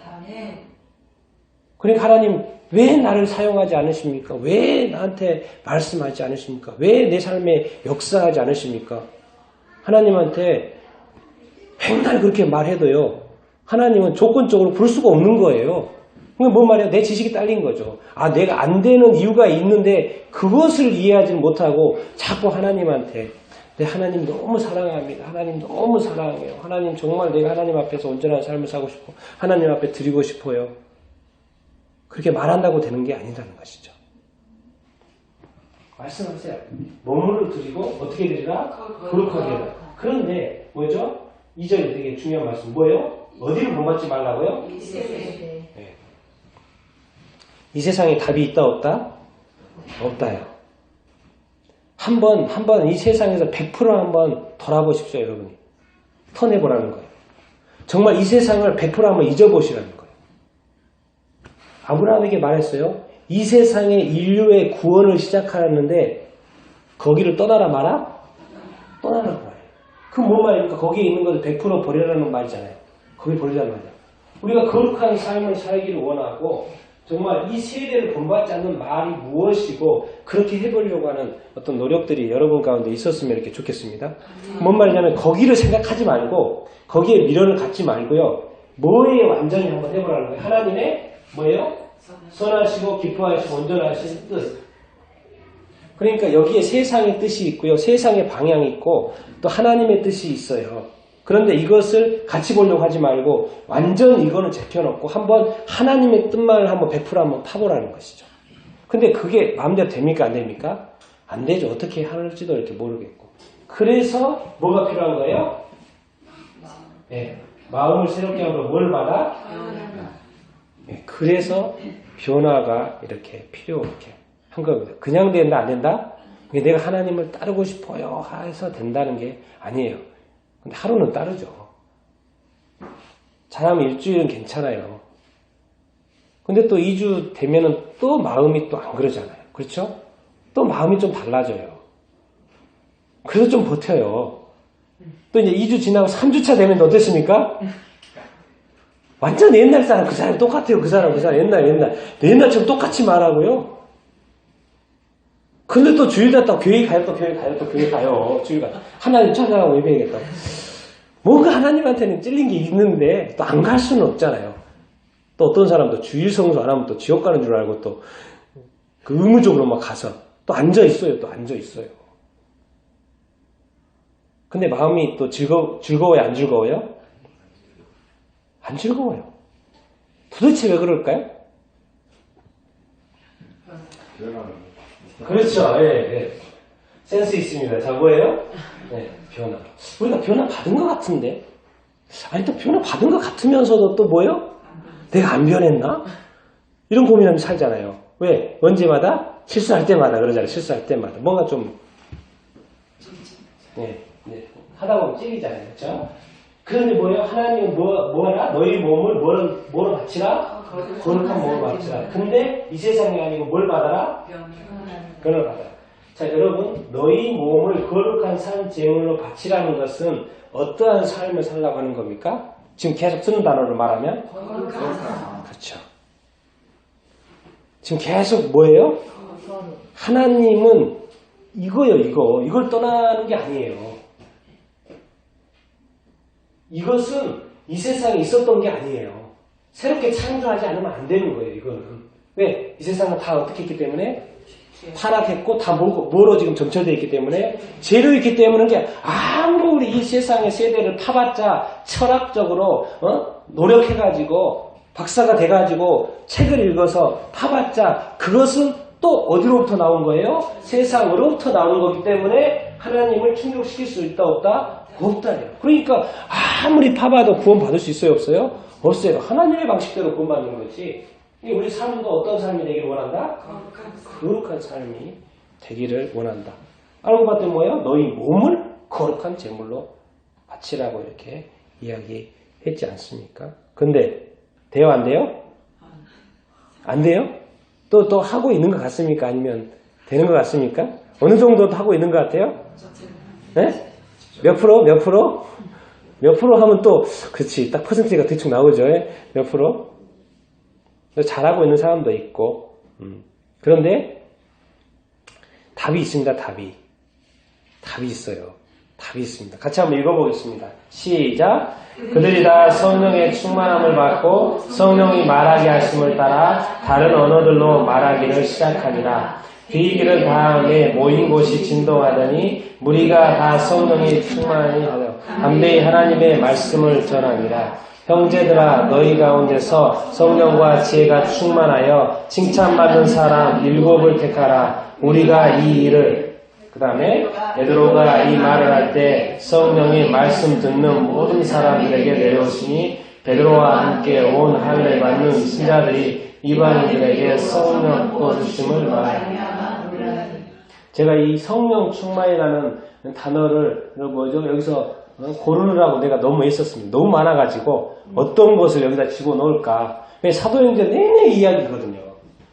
그러니까 하나님 왜 나를 사용하지 않으십니까? 왜 나한테 말씀하지 않으십니까? 왜 내 삶에 역사하지 않으십니까? 하나님한테 맨날 그렇게 말해도요. 하나님은 조건적으로 부를 수가 없는 거예요. 그게 뭔 말이야? 내 지식이 딸린 거죠. 아, 내가 안 되는 이유가 있는데 그것을 이해하지는 못하고 자꾸 하나님한테 하나님 너무 사랑합니다. 하나님 너무 사랑해요. 하나님 정말 내가 하나님 앞에서 온전한 삶을 사고 싶고 하나님 앞에 드리고 싶어요. 그렇게 말한다고 되는 게 아니라는 것이죠. 말씀하세요. 몸을 드리고 어떻게 드리라? 거룩하게 해라. 그런데 뭐죠? 2절이 되게 중요한 말씀. 뭐예요? 어디를 본받지 말라고요? 네. 이 세상에 답이 있다 없다? 없다요. 한번 이 세상에서 100% 한번 돌아보십시오, 여러분이. 터내보라는 거예요. 정말 이 세상을 100% 한번 잊어보시라는 거예요. 아브라함에게 말했어요. 이 세상에 인류의 구원을 시작하였는데 거기를 떠나라 마라? 떠나라 말이에요. 그럼 뭔 말입니까? 거기에 있는 것을 100% 버리라는 말이잖아요. 거기 버리라는 말이에요. 우리가 거룩한 삶을 살기를 원하고 정말 이 세대를 본받지 않는 말이 무엇이고 그렇게 해보려고 하는 어떤 노력들이 여러분 가운데 있었으면 이렇게 좋겠습니다. 뭔 말이냐면 거기를 생각하지 말고 거기에 미련을 갖지 말고요. 뭐에 완전히 한번 해보라는 거예요. 하나님의 뭐예요? 선하시고 기뻐하시고 온전하신 뜻. 그러니까 여기에 세상의 뜻이 있고요. 세상의 방향이 있고 또 하나님의 뜻이 있어요. 그런데 이것을 같이 보려고 하지 말고 완전 이거는 제껴놓고 한번 하나님의 뜻만을 한번 100% 한번 파보라는 것이죠. 근데 그게 마음대로 됩니까? 안 됩니까? 안 되죠. 어떻게 할지도 이렇게 모르겠고. 그래서 뭐가 필요한 거예요? 네. 마음을 새롭게 하고 뭘 받아? 네. 그래서 변화가 이렇게 이렇게 한 겁니다. 그냥 된다, 안 된다? 내가 하나님을 따르고 싶어요 해서 된다는 게 아니에요. 근데 하루는 따르죠. 잘하면 일주일은 괜찮아요. 근데 또 2주 되면은 또 마음이 또 안 그러잖아요. 그렇죠? 또 마음이 좀 달라져요. 그래서 좀 버텨요. 또 이제 2주 지나고 3주차 되면 어땠습니까? 완전 옛날 사람, 그 사람 똑같아요. 그 사람, 옛날처럼 똑같이 말하고요. 근데 또 주일 갔다 교회 가요, 또 교회 가요. 주일 가. 하나님 찾아가고 예배하겠다고. 뭔가 하나님한테는 찔린 게 있는데 또 안 갈 수는 없잖아요. 또 어떤 사람도 주일 성수 안 하면 또 지옥 가는 줄 알고 또 그 의무적으로 막 가서 또 앉아 있어요. 근데 마음이 또 즐거워요, 안 즐거워요? 안 즐거워요. 도대체 왜 그럴까요? 그렇죠. 예. 센스 있습니다. 자, 뭐예요? 네, 변화. 우리가 변화 받은 것 같은데. 아니, 또 변화 받은 것 같으면서도 또 뭐예요? 내가 안 변했나? 이런 고민하면서 살잖아요. 왜? 언제마다? 실수할 때마다 그러잖아요. 실수할 때마다. 뭔가 좀, 하다 보면 찔리잖아요. 그렇죠? 그런데 뭐예요? 하나님은 뭐하라? 너희 몸을 뭐로 바치라? 거룩한 몸을 바치라. 근데 이 세상이 아니고 뭘 받아라? 변을 받아라. 자, 여러분, 너희 몸을 거룩한 산 제물로 바치라는 것은 어떠한 삶을 살라고 하는 겁니까? 지금 계속 쓰는 단어로 말하면? 그렇죠. 지금 계속 뭐예요? 하나님은 이거요, 이걸 떠나는 게 아니에요. 이것은 이 세상에 있었던 게 아니에요. 새롭게 창조하지 않으면 안 되는 거예요, 이거는. 왜? 이 세상은 다 어떻게 했기 때문에? 타락했고, 다 뭐로 지금 점철되어 있기 때문에? 죄로 있기 때문에 게 아무리 우리 이 세상의 세대를 파봤자 철학적으로, 노력해가지고, 박사가 돼가지고, 책을 읽어서 파봤자, 그것은 또 어디로부터 나온 거예요? 세상으로부터 나오는 거기 때문에 하나님을 충족시킬 수 있다, 없다? 없다요. 그러니까 아무리 파봐도 구원 받을 수 있어요, 없어요? 없어요. 하나님의 방식대로 구원 받는 거지. 우리 삶도 어떤 삶이 되기를 원한다? 거룩한 삶이 되기를 원한다. 알고 봤더니 뭐예요? 너희 몸을 거룩한 제물로 바치라고 이렇게 이야기했지 않습니까? 근데 돼요, 안 돼요? 안 돼요? 또 하고 있는 것 같습니까? 아니면 되는 것 같습니까? 어느 정도 하고 있는 것 같아요? 네? 몇 프로? 몇 프로 하면 또, 그렇지. 딱 퍼센트가 대충 나오죠. 몇 프로? 잘하고 있는 사람도 있고. 그런데, 답이 있습니다, 답이. 답이 있어요. 답이 있습니다. 같이 한번 읽어보겠습니다. 시작. 그들이 다 성령의 충만함을 받고 성령이 말하게 하심을 따라 다른 언어들로 말하기를 시작하니라. 비기를 다음에 모인 곳이 진동하더니 무리가 다 성령이 충만하니 하여 담대히 하나님의 말씀을 전하니라. 형제들아 너희 가운데서 성령과 지혜가 충만하여 칭찬받는 사람 7을 택하라. 우리가 이 일을 그 다음에 베드로가 이 말을 할 때 성령이 말씀 듣는 모든 사람들에게 내려오시니 베드로와 함께 온 하늘에 받는 신자들이 이방인들에게 성령 부어주심을 말하니. 제가 이 성령 충만이라는 단어를 여기서 고르느라고 내가 너무 애썼습니다. 너무 많아가지고 어떤 것을 여기다 집어넣을까. 사도행전 내내 이야기거든요.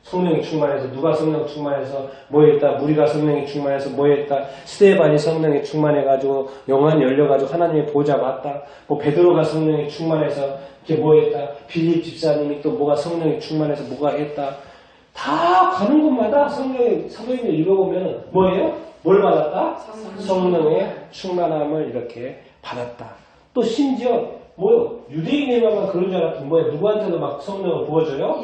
성령이 충만해서 누가 성령 충만해서 뭐 했다. 무리가 성령이 충만해서 뭐 했다. 스데반이 성령이 충만해가지고 영안이 열려가지고 하나님의 보좌가 왔다. 뭐 베드로가 성령이 충만해서 이렇게 뭐 했다. 빌립 집사님이 또 뭐가 성령이 충만해서 뭐가 했다. 다 가는 곳마다 성령의 사도행전 읽어보면 뭐예요? 뭘 받았다? 성령의 충만함을 이렇게 받았다. 또 심지어 뭐요? 유대인에만 그런 줄 알았더니 뭐예요? 누구한테도 막 성령을 부어줘요?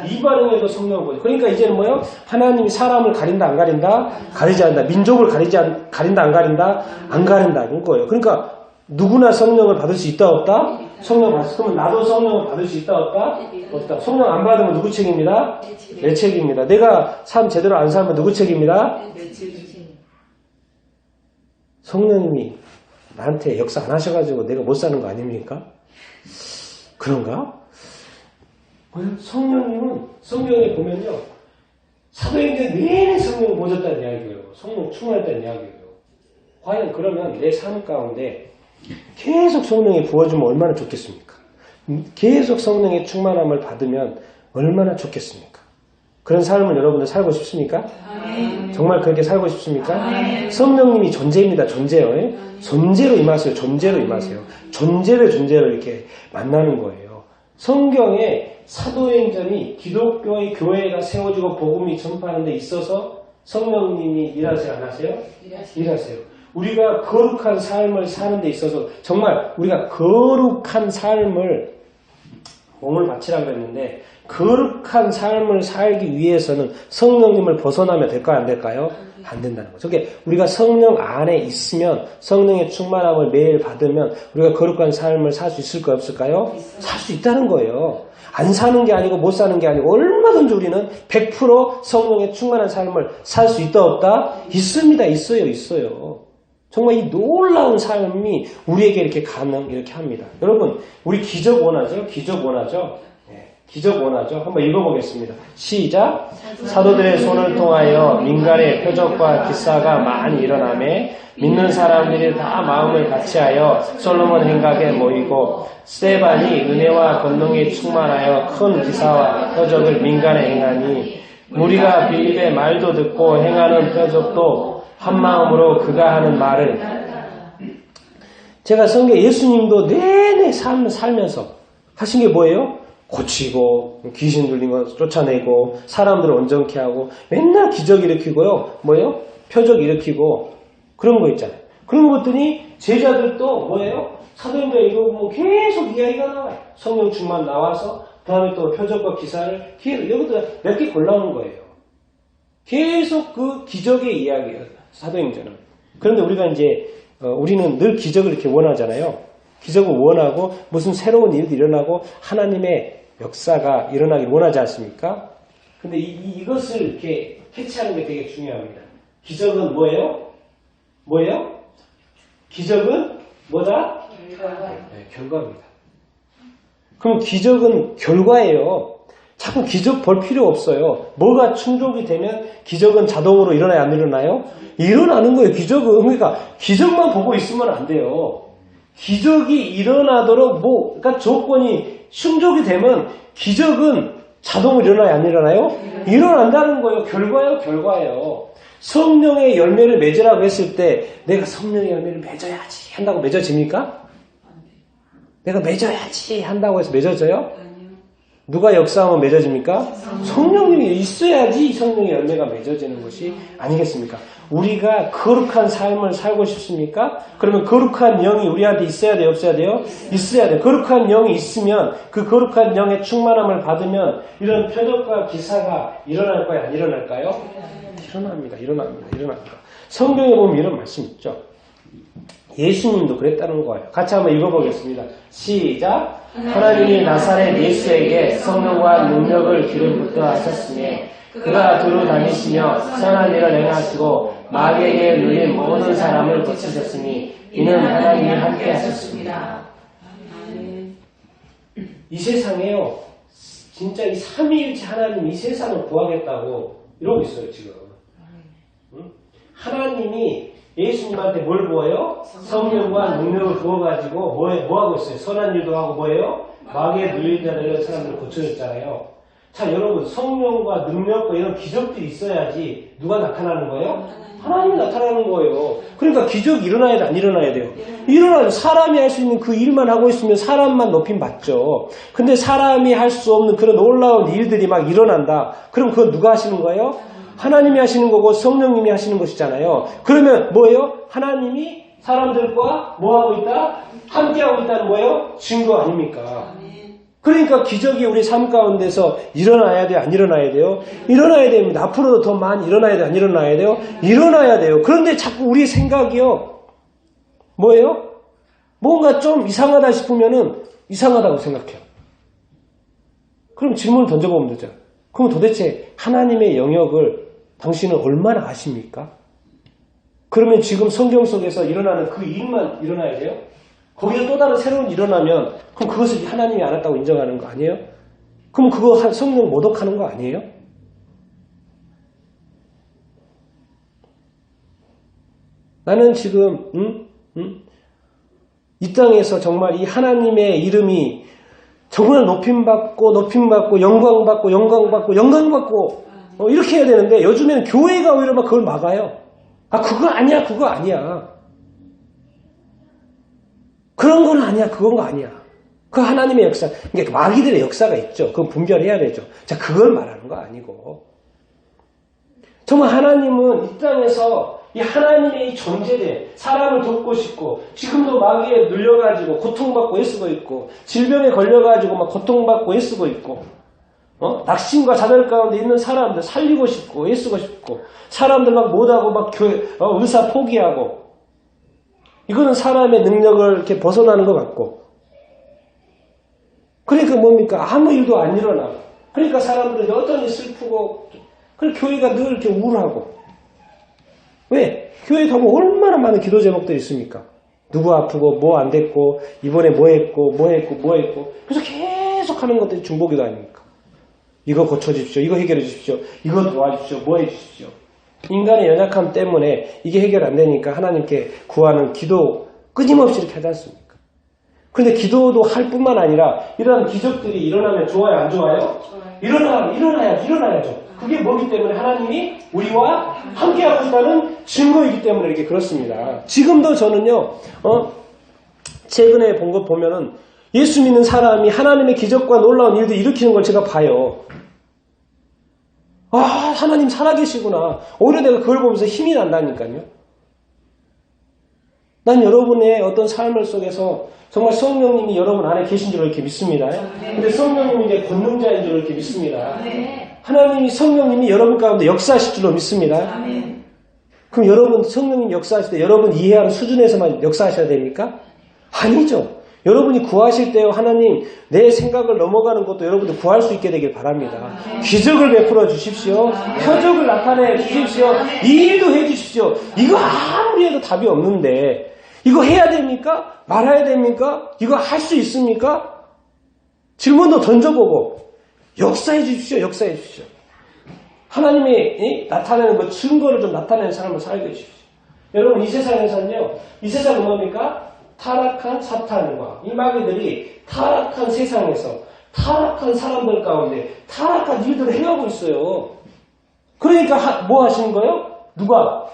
이방인에도 성령을 부어줘요. 그러니까 이제는 뭐예요? 하나님이 사람을 가린다 안 가린다? 가리지 않는다. 민족을 가린다 안 가린다? 안 가린다는 거예요. 그러니까 누구나 성령을 받을 수 있다 없다? 성령 받을 수 그러면 나도 성령을 받을 수 있다 없다? 없다. 성령 안 받으면 누구 책임이다? 내 책임입니다. 내가 삶 제대로 안 살면 누구 책임이다? 성령님이 나한테 역사 안 하셔가지고 내가 못 사는 거 아닙니까? 그런가? 성령님은 성경에 보면요. 사도행전 내내 성령을 보셨다는 이야기예요. 성령 충만했다는 이야기예요. 과연 그러면 내 삶 가운데 계속 성령이 부어주면 얼마나 좋겠습니까? 계속 성령의 충만함을 받으면 얼마나 좋겠습니까? 그런 삶을 여러분들 살고 싶습니까? 정말 그렇게 살고 싶습니까? 성령님이 존재입니다. 존재요. 예? 존재로 임하세요. 존재로 임하세요. 존재를 이렇게 만나는 거예요. 성경에 사도행전이 기독교의 교회가 세워지고 복음이 전파하는 데 있어서 성령님이 일하세요? 안 하세요? 일하세요. 우리가 거룩한 삶을 사는 데 있어서 정말 우리가 거룩한 삶을 몸을 바치라고 그랬는데 거룩한 삶을 살기 위해서는 성령님을 벗어나면 될까요? 안 될까요? 안 된다는 거죠. 그게 우리가 성령 안에 있으면 성령의 충만함을 매일 받으면 우리가 거룩한 삶을 살 수 있을까요? 없을까요? 살 수 있다는 거예요. 안 사는 게 아니고 못 사는 게 아니고 얼마든지 우리는 100% 성령의 충만한 삶을 살 수 있다 없다? 있습니다. 있어요. 정말 이 놀라운 삶이 우리에게 이렇게 이렇게 합니다. 여러분, 우리 기적 원하죠? 기적 원하죠? 기적 원하죠? 한번 읽어보겠습니다. 시작! 사도들의 손을 통하여 민간의 표적과 기사가 많이 일어나매 믿는 사람들이 다 마음을 같이하여 솔로몬 행각에 모이고 스데반이 은혜와 권능이 충만하여 큰 기사와 표적을 민간에 행하니 무리가 빌립의 말도 듣고 행하는 표적도 한 마음으로 그가 하는 말을 제가 성경 예수님도 내내 살면서 하신 게 뭐예요? 고치고 귀신 들린 거 쫓아내고 사람들을 온전케 하고 맨날 기적 일으키고요. 뭐예요? 표적 일으키고 그런 거 있잖아요. 그런 거 봤더니 제자들도 뭐예요? 사도행전 읽어보면 계속 이야기가 나와요. 성령 충만 나와서 그 다음에 또 표적과 기사를 계속 여기도 몇 개 골라오는 거예요. 계속 그 기적의 이야기예요. 사도행전은. 그런데 우리가 이제 우리는 늘 기적을 이렇게 원하잖아요. 기적을 원하고 무슨 새로운 일이 일어나고 하나님의 역사가 일어나길 원하지 않습니까? 근데 이것을 이렇게 캐치하는 게 되게 중요합니다. 기적은 뭐예요? 뭐예요? 기적은 뭐다? 결과입니다. 그럼 기적은 결과예요. 자꾸 기적 볼 필요 없어요. 뭐가 충족이 되면 기적은 자동으로 일어나요? 안 일어나요? 일어나는 거예요. 기적은. 그러니까 기적만 보고 있으면 안 돼요. 기적이 일어나도록 그러니까 조건이 충족이 되면 기적은 자동으로 일어나요? 안 일어나요? 일어난다는 거예요. 결과예요. 성령의 열매를 맺으라고 했을 때 내가 성령의 열매를 맺어야지 한다고 맺어집니까? 내가 맺어야지 한다고 해서 맺어져요? 누가 역사하면 맺어집니까? 성령님이 있어야지 성령의 열매가 맺어지는 것이 아니겠습니까? 우리가 거룩한 삶을 살고 싶습니까? 그러면 거룩한 영이 우리한테 있어야 돼요? 없어야 돼요? 있어야 돼요. 거룩한 영이 있으면 그 거룩한 영의 충만함을 받으면 이런 표적과 기사가 일어날까요? 안 일어날까요? 일어납니다. 성경에 보면 이런 말씀 있죠. 예수님도 그랬다는 거예요. 같이 한번 읽어보겠습니다. 시작! 하나님이 나사렛 예수에게 성령과 능력을 기름 붓게 하셨으니 그가 두루 다니시며 선한 일을 행하시고 마귀에게 눌린 모든 사람을 고치셨으니 이는 하나님이 함께 하셨습니다. 이 세상에요. 진짜 이 삼위일체 하나님 이 세상을 구하겠다고 이러고 있어요. 지금. 하나님이 예수님한테 뭘 부어요? 성령과 능력을 부어가지고 뭐 하고 있어요? 선한 일도 하고 뭐예요? 마귀에 눌린 자들을 사람들을 고쳐줬잖아요. 자, 여러분, 성령과 능력과 이런 기적들이 있어야지 누가 나타나는 거예요? 하나님이 나타나는 거예요. 그러니까 기적이 일어나야 돼, 안 일어나야 돼요? 일어나요. 사람이 할 수 있는 그 일만 하고 있으면 사람만 높임 받죠. 근데 사람이 할 수 없는 그런 놀라운 일들이 막 일어난다. 그럼 그건 누가 하시는 거예요? 하나님이 하시는 거고 성령님이 하시는 것이잖아요. 그러면 뭐예요? 하나님이 사람들과 뭐하고 있다? 함께하고 있다는 뭐예요? 증거 아닙니까? 그러니까 기적이 우리 삶 가운데서 일어나야 돼요? 안 일어나야 돼요? 일어나야 됩니다. 앞으로도 더 많이 일어나야 돼요? 안 일어나야 돼요? 일어나야 돼요. 그런데 자꾸 우리 생각이요. 뭐예요? 뭔가 좀 이상하다 싶으면은 이상하다고 생각해요. 그럼 질문을 던져보면 되죠. 그럼 도대체 하나님의 영역을 당신은 얼마나 아십니까? 그러면 지금 성경 속에서 일어나는 그 일만 일어나야 돼요? 거기서 또 다른 새로운 일이 일어나면 그럼 그것을 하나님이 안 했다고 인정하는 거 아니에요? 그럼 그거 성령 모독하는 거 아니에요? 나는 지금 이 땅에서 정말 이 하나님의 이름이 정말 높임받고 영광받고 이렇게 해야 되는데 요즘에는 교회가 오히려 막 그걸 막아요. 아, 그거 아니야. 그런 건 아니야. 그건 거 아니야. 그 하나님의 역사, 그러니까 마귀들의 역사가 있죠. 그건 분별해야 되죠. 자, 그걸 말하는 거 아니고. 정말 하나님은 이 땅에서 이 하나님의 이 존재된 사람을 돕고 싶고, 지금도 마귀에 눌려가지고 고통받고 애쓰고 있고, 질병에 걸려가지고 막 고통받고 애쓰고 있고, 낙심과 좌절 가운데 있는 사람들 살리고 싶고 애쓰고 싶고, 사람들 막 못하고 막 의사 포기하고, 이거는 사람의 능력을 이렇게 벗어나는 것 같고, 그러니까 뭡니까? 아무 일도 안 일어나고, 그러니까 사람들은 여전히 슬프고, 그리고 교회가 늘 이렇게 우울하고. 왜? 교회 가면 얼마나 많은 기도 제목들이 있습니까? 누구 아프고 뭐 안 됐고 이번에 뭐 했고 그래서 계속 하는 것들이 중보기도 아닙니까? 이거 고쳐주십시오. 이거 해결해 주십시오. 이거 도와주십시오. 뭐 해주십시오. 인간의 연약함 때문에 이게 해결 안 되니까 하나님께 구하는 기도 끊임없이 이렇게 하지 않습니까? 그런데 기도도 할 뿐만 아니라 이러한 기적들이 일어나면 좋아요? 안 좋아요? 일어나야죠. 그게 뭐기 때문에 하나님이 우리와 함께하고 있다는 증거이기 때문에 이렇게 그렇습니다. 지금도 저는요, 최근에 본 것 보면은 예수 믿는 사람이 하나님의 기적과 놀라운 일들 일으키는 걸 제가 봐요. 아, 하나님 살아계시구나. 오히려 내가 그걸 보면서 힘이 난다니까요. 난 여러분의 어떤 삶을 속에서 정말 성령님이 여러분 안에 계신 줄 이렇게 믿습니다. 근데 성령님이 이제 권능자인 줄 이렇게 믿습니다. 하나님이 성령님이 여러분 가운데 역사하실 줄로 믿습니다. 그럼 여러분 성령님 역사하실 때 여러분 이해하는 수준에서만 역사하셔야 됩니까? 아니죠. 여러분이 구하실 때요, 하나님 내 생각을 넘어가는 것도 여러분들 구할 수 있게 되길 바랍니다. 기적을 베풀어 주십시오. 표적을 나타내 주십시오. 이 일도 해 주십시오. 이거 아무리 해도 답이 없는데 이거 해야 됩니까? 말아야 됩니까? 이거 할 수 있습니까? 질문도 던져보고 역사해 주십시오. 하나님이 나타내는 그 증거를 좀 나타내는 삶을 살게 해주십시오. 여러분 이 세상에서는요, 이 세상은 뭡니까? 타락한 사탄과 이 마귀들이 타락한 세상에서 타락한 사람들 가운데 타락한 일들을 해오고 있어요. 그러니까 뭐 하시는 거예요? 누가?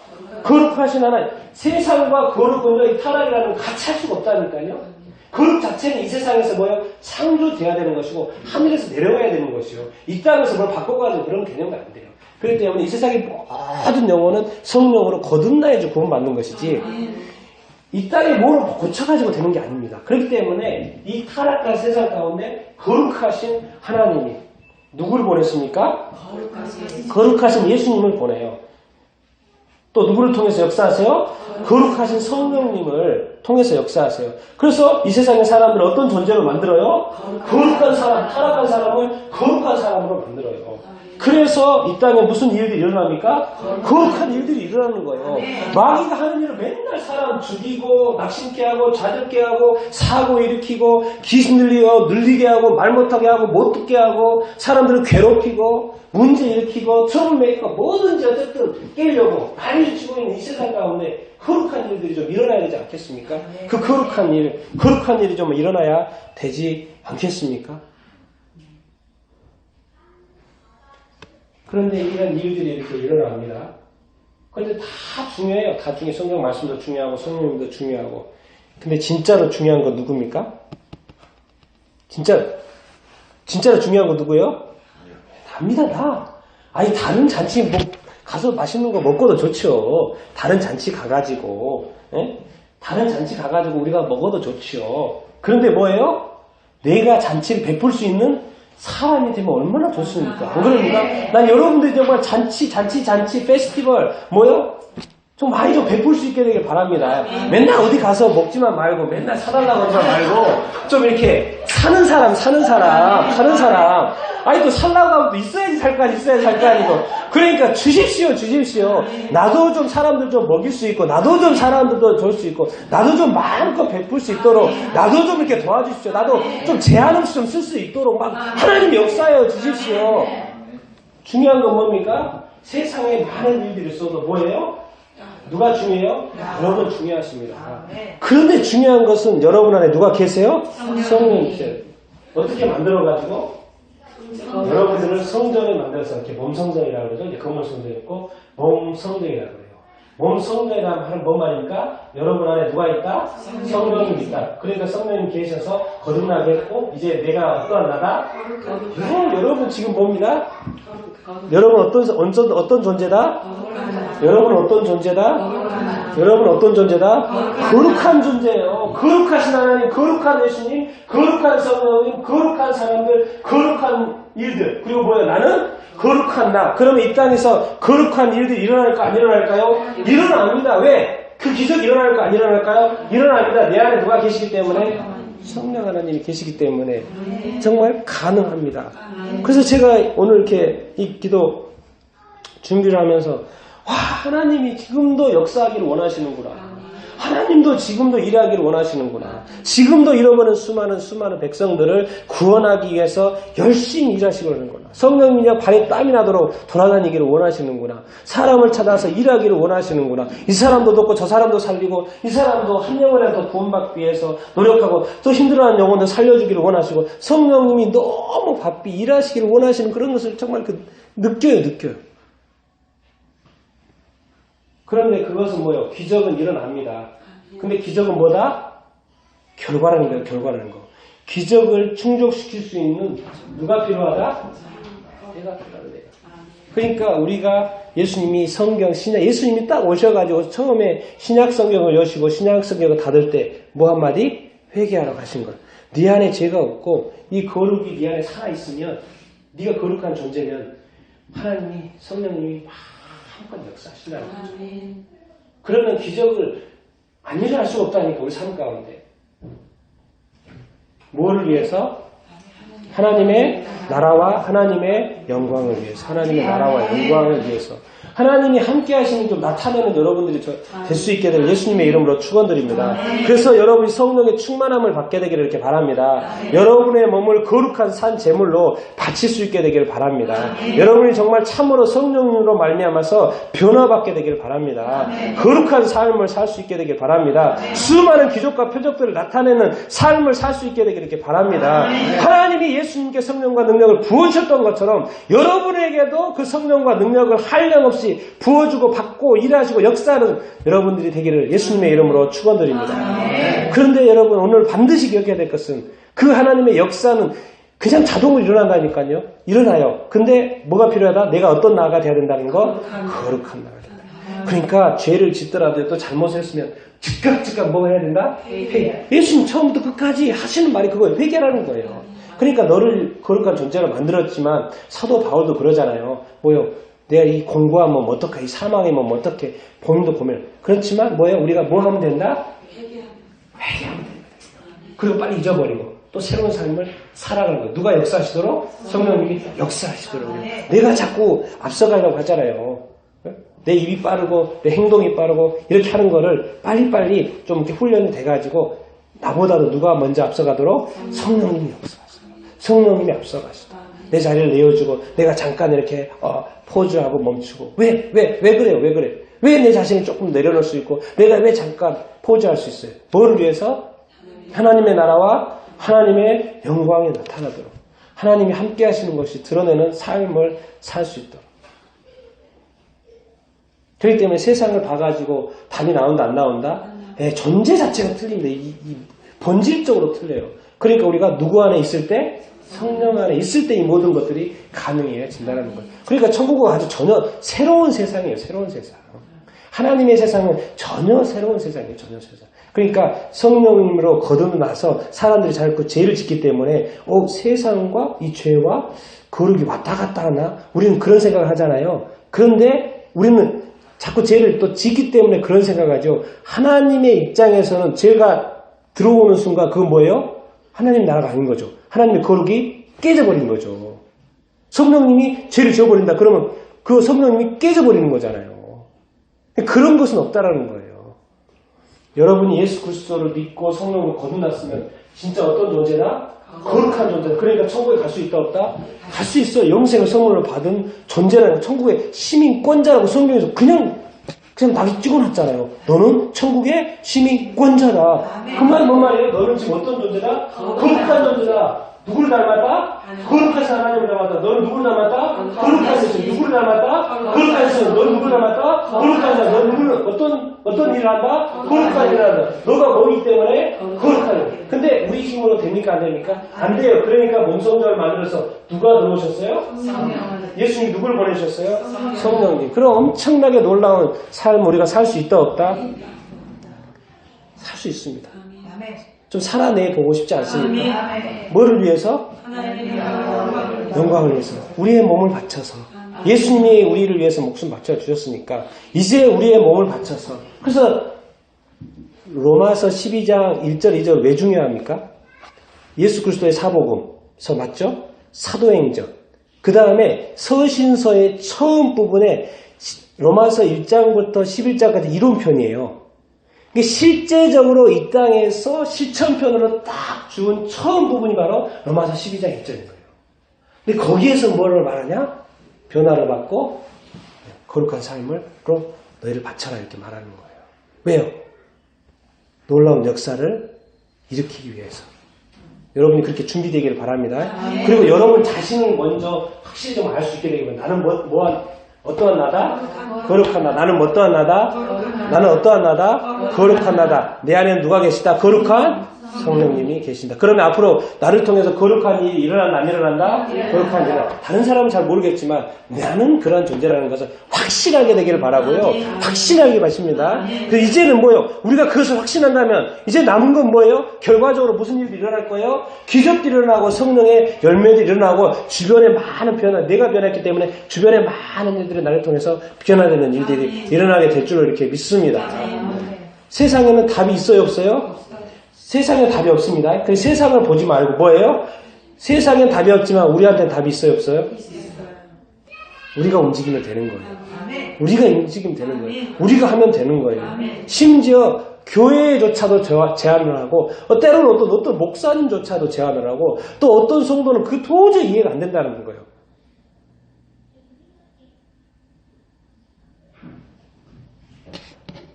거룩하신 하나님. 세상과 거룩은요, 이 타락이라는 걸 같이 할 수가 없다니까요. 거룩 자체는 이 세상에서 뭐예요? 창조돼야 되는 것이고 하늘에서 내려와야 되는 것이요. 이 땅에서 뭘 바꿔가지고 그런 개념이 안 돼요. 그렇기 때문에 이 세상의 모든 영혼은 성령으로 거듭나야지 구원받는 것이지 이 땅에 뭘 고쳐가지고 되는 게 아닙니다. 그렇기 때문에 이 타락한 세상 가운데 거룩하신 하나님이 누구를 보냈습니까? 거룩하신 예수님을 보내요. 또 누구를 통해서 역사하세요? 거룩하신 성령님을 통해서 역사하세요. 그래서 이 세상의 사람들을 어떤 존재로 만들어요? 거룩한 사람, 타락한 사람을 거룩한 사람으로 만들어요. 그래서 이 땅에 무슨 일들이 일어납니까? 거룩한 일들이 일어나는 거예요. 마귀가 하는 일은 맨날 사람 죽이고 낙심케 하고 좌절케 하고 사고 일으키고 귀신 늘리게 하고 말 못하게 하고 못 듣게 하고 사람들을 괴롭히고 문제 일으키고 트러블 메이커 뭐든지 어쨌든 깨려고 많이 주고 있는 이 세상 가운데 거룩한 일들이 좀 일어나야 되지 않겠습니까? 그 거룩한 일이 좀 일어나야 되지 않겠습니까? 그런데 이런 일들이 이렇게 일어납니다. 그런데 다 중요해요. 다 중요해요. 성경 말씀도 중요하고 성령님도 중요하고. 근데 진짜로 중요한 건 누굽니까? 진짜로 중요한 건 누구예요? 답니다, 다. 아니, 다른 잔치 뭐 가서 맛있는 거 먹고도 좋죠. 다른 잔치 가가지고, 다른 잔치 가가지고 우리가 먹어도 좋죠. 그런데 뭐예요? 내가 잔치를 베풀 수 있는 사람이 되면 얼마나 좋습니까? 안 그럽니까? 난 여러분들이 정말 잔치, 페스티벌, 좀 많이 좀 베풀 수 있게 되길 바랍니다. 맨날 어디 가서 먹지만 말고, 맨날 사달라고 하지 말고, 좀 이렇게 사는 사람. 아니, 또 살라고 하면 또 있어야지 살 거 아니고. 그러니까 주십시오. 나도 좀 사람들 좀 먹일 수 있고, 나도 좀 사람들도 줄 수 있고, 나도 좀 마음껏 베풀 수 있도록, 나도 좀 이렇게 도와주십시오. 나도 좀 제한 없이 좀 쓸 수 있도록 막 하나님 역사여 주십시오. 중요한 건 뭡니까? 세상에 많은 일들이 있어도 뭐예요? 누가 중요해요? 여러분 중요하십니다. 그런데 중요한 것은 여러분 안에 누가 계세요? 성령님이세요. 어떻게 만들어가지고 여러분들을 성전을 만들어서 이렇게 몸 성전이라고 그러죠. 이제 건물 성전이 있고 몸 성전이라고 그래요. 몸 성전이라는 말은 뭔 말입니까? 여러분 안에 누가 있다? 성령님이 있다. 그러니까 성령님 계셔서 거듭나게 했고 이제 내가 어떠한 나다? 여러분 지금 뭡니다? 여러분 어떤 존재다? 여러분 어떤 존재다? 여러분 어떤 존재다? 거룩한 존재예요. 거룩하신 하나님, 거룩한 예수님, 거룩한 성령님, 거룩한 사람들, 거룩한 일들. 그리고 뭐예요? 나는 거룩한 나. 그러면 이 땅에서 거룩한 일들이 일어날까 안 일어날까요? 일어납니다. 왜? 그 기적이 일어날까 안 일어날까요? 일어납니다. 내 안에 누가 계시기 때문에? 성령 하나님이 계시기 때문에 정말 가능합니다. 그래서 제가 오늘 이렇게 이 기도 준비를 하면서 와, 하나님이 지금도 역사하기를 원하시는구나. 하나님도 지금도 일하기를 원하시는구나. 지금도 잃어버린 수많은 백성들을 구원하기 위해서 열심히 일하시고 있는구나. 성령님이 발에 땀이 나도록 돌아다니기를 원하시는구나. 사람을 찾아서 일하기를 원하시는구나. 이 사람도 돕고 저 사람도 살리고 이 사람도 한 영혼이라도 구원받기 위해서 노력하고 또 힘들어하는 영혼들 살려주기를 원하시고 성령님이 너무 바삐 일하시기를 원하시는 그런 것을 정말 느껴요. 그런데 그것은 뭐예요? 기적은 일어납니다. 근데 기적은 뭐다? 결과라는 거예요. 결과라는 거. 기적을 충족시킬 수 있는 누가 필요하다? 내가 필요하다. 내가. 그러니까 우리가 예수님이 성경, 신약, 예수님이 딱 오셔가지고 처음에 신약 성경을 여시고 신약 성경을 닫을 때 뭐 한마디? 회개하러 가신 거예요. 네 안에 죄가 없고 이 거룩이 네 안에 살아있으면 네가 거룩한 존재면 하나님이 성령님이 막 한번 역사하신다는 거죠. 그러면 기적을 안 일어날 수가 없다니까 우리 삶 가운데. 뭐를 위해서? 하나님의 나라와 하나님의 영광을 위해서. 하나님의 나라와 영광을 위해서. 하나님이 함께 하시는 좀 나타내는 여러분들이 될 수 있게 될 예수님의 이름으로 축원드립니다. 그래서 여러분이 성령의 충만함을 받게 되기를 이렇게 바랍니다. 여러분의 몸을 거룩한 산 제물로 바칠 수 있게 되기를 바랍니다. 여러분이 정말 참으로 성령으로 말미암아서 변화받게 되기를 바랍니다. 거룩한 삶을 살 수 있게 되기를 바랍니다. 수많은 기적과 표적들을 나타내는 삶을 살 수 있게 되기를 이렇게 바랍니다. 하나님이 예수님께 성령과 능력을 부어주셨던 것처럼 여러분에게도 그 성령과 능력을 한량없이 부어주고 받고 일하시고 역사하는 여러분들이 되기를 예수님의 이름으로 축원드립니다. 그런데 여러분 오늘 반드시 기억해야 될 것은 그 하나님의 역사는 그냥 자동으로 일어난다니까요. 일어나요. 근데 뭐가 필요하다? 내가 어떤 나가 돼야 된다는 거? 거룩한 나가 된다. 그러니까 죄를 짓더라도 또 잘못했으면 즉각 뭐 해야 된다? 회개. 예수님 처음부터 끝까지 하시는 말이 그거예요. 회개라는 거예요. 그러니까 너를 거룩한 존재로 만들었지만 사도 바울도 그러잖아요. 뭐요? 내가 이 공부하면 어떡해, 이 사망하면 어떡해, 본인도 보면. 그렇지만 뭐예요? 우리가 뭐 하면 된다? 회개하면 된다. 그리고 빨리 잊어버리고 또 새로운 삶을 살아가는 거예요. 누가 역사하시도록? 성령님이 역사하시도록. 내가 자꾸 앞서가려고 하잖아요. 내 입이 빠르고 내 행동이 빠르고 이렇게 하는 거를 빨리빨리 좀 이렇게 훈련이 돼가지고 나보다도 누가 먼저 앞서가도록? 성령님이 역사하시도록. 성령님이 앞서가시도록. 내 자리를 내어주고 내가 잠깐 이렇게 포즈하고 멈추고 왜 그래요? 왜 내 자신을 조금 내려놓을 수 있고 내가 왜 잠깐 포즈할 수 있어요? 뭐를 위해서? 하나님의 나라와 하나님의 영광이 나타나도록 하나님이 함께 하시는 것이 드러내는 삶을 살 수 있도록. 그렇기 때문에 세상을 봐가지고 답이 나온다 안 나온다? 존재 자체가 틀립니다. 이 본질적으로 틀려요. 그러니까 우리가 누구 안에 있을 때? 성령 안에 있을 때 이 모든 것들이 가능해진다는 거예요. 그러니까 천국은 아주 전혀 새로운 세상이에요. 새로운 세상. 하나님의 세상은 전혀 새로운 세상이에요. 전혀 세상. 그러니까 성령님으로 거듭나서 사람들이 자꾸 죄를 짓기 때문에 세상과 이 죄와 거룩이 왔다 갔다 하나? 우리는 그런 생각을 하잖아요. 그런데 우리는 자꾸 죄를 또 짓기 때문에 그런 생각을 하죠. 하나님의 입장에서는 죄가 들어오는 순간 그건 뭐예요? 하나님 나라가 아닌 거죠. 하나님의 거룩이 깨져버린 거죠. 성령님이 죄를 지어버린다. 그러면 그 성령님이 깨져버리는 거잖아요. 그런 것은 없다라는 거예요. 여러분이 예수 그리스도를 믿고 성령으로 거듭났으면 진짜 어떤 존재다? 거룩한 존재다. 그러니까 천국에 갈 수 있다 없다? 갈 수 있어. 영생을 선물로 받은 존재라는 거천국의 시민권자라고 성경에서 그냥 낙이 찍어놨잖아요. 너는 천국의 시민권자다. 그 말이 뭔 말이에요? 너는 지금 어떤 존재다? 거룩한 존재다. 누구를 닮았다? 거룩하신 하나님을 닮았다. 너는 누구를 닮았다? 거룩하신 누구를 닮았다? 거룩하신 너는 누구를 닮았다? 거룩하신 너는 누구를 어떤 일을 한다? 거룩한 일을 한다. 너가 뭐이기 때문에 거룩하다. 근데 우리 힘으로 됩니까? 안 됩니까? 안 돼요. 그러니까 몸성전을 만들어서 누가 들어오셨어요? 예수님이 누굴 보내셨어요? 성령님. 그럼 엄청나게 놀라운 삶 우리가 살 수 있다 없다? 살 수 있습니다. 좀 살아내 보고 싶지 않습니까? 뭐를 위해서? 영광을 위해서. 우리의 몸을 바쳐서. 예수님이 우리를 위해서 목숨 바쳐주셨으니까 이제 우리의 몸을 바쳐서. 그래서 로마서 12장 1절 2절 왜 중요합니까? 예수 그리스도의 사복음서 맞죠? 사도행전. 그 다음에 서신서의 처음 부분에 로마서 1장부터 11장까지 이론편이에요. 실제적으로 이 땅에서 실천편으로 딱 준 처음 부분이 바로 로마서 12장 1절인 거예요. 근데 거기에서 뭐를 말하냐? 변화를 받고 거룩한 삶으로 너희를 바쳐라 이렇게 말하는 거예요. 왜요? 놀라운 역사를 일으키기 위해서. 여러분이 그렇게 준비되기를 바랍니다. 그리고 여러분 자신을 먼저 확실히 좀 알 수 있게 되기 바랍니다. 나는 어떠한 나다? 거룩한 나. 나는 어떠한 나다? 나는 어떠한 나다? 거룩한 나다. 내 안에는 누가 계시다? 거룩한 성령님이 계신다. 그러면 앞으로 나를 통해서 거룩한 일이 일어난다, 안 일어난다? 거룩한 일이 다른 사람은 잘 모르겠지만 나는 그런 존재라는 것을 확신하게 되기를 바라고요. 확신하게 마십니다. 이제는 뭐예요? 우리가 그것을 확신한다면 이제 남은 건 뭐예요? 결과적으로 무슨 일이 일어날 거예요? 기적도 일어나고 성령의 열매도 일어나고 주변에 많은 변화, 내가 변했기 때문에 주변에 많은 일들이 나를 통해서 변화되는 일들이 일어나게 될 줄로 이렇게 믿습니다. 세상에는 답이 있어요, 없어요? 세상에 답이 없습니다. 그 세상을 보지 말고 뭐예요? 세상엔 답이 없지만 우리한테는 답이 있어요, 없어요? 우리가 움직이면 되는 거예요. 우리가 움직이면 되는 거예요. 우리가 하면 되는 거예요. 심지어 교회조차도 제안을 하고 때로는 어떤 목사님조차도 제안을 하고 또 어떤 성도는 그 도저히 이해가 안 된다는 거예요.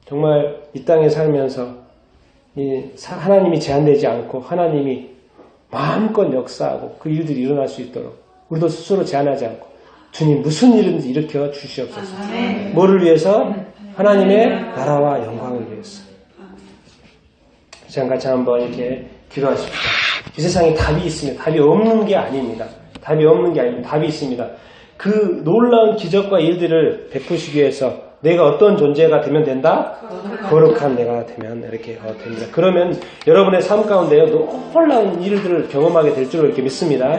정말 이 땅에 살면서 하나님이 제한되지 않고 하나님이 마음껏 역사하고 그 일들이 일어날 수 있도록 우리도 스스로 제한하지 않고 주님 무슨 일인지 일으켜 주시옵소서. 뭐를 위해서? 하나님의 나라와 영광을 위해서. 같이 한번 이렇게 기도하십시다. 이 세상에 답이 있습니다. 답이 없는 게 아닙니다. 답이 없는 게 아닙니다. 답이 있습니다. 그 놀라운 기적과 일들을 베푸시기 위해서 내가 어떤 존재가 되면 된다? 거룩한 내가 되면 이렇게 됩니다. 그러면 여러분의 삶 가운데요 놀라운 일들을 경험하게 될 줄로 이렇게 믿습니다.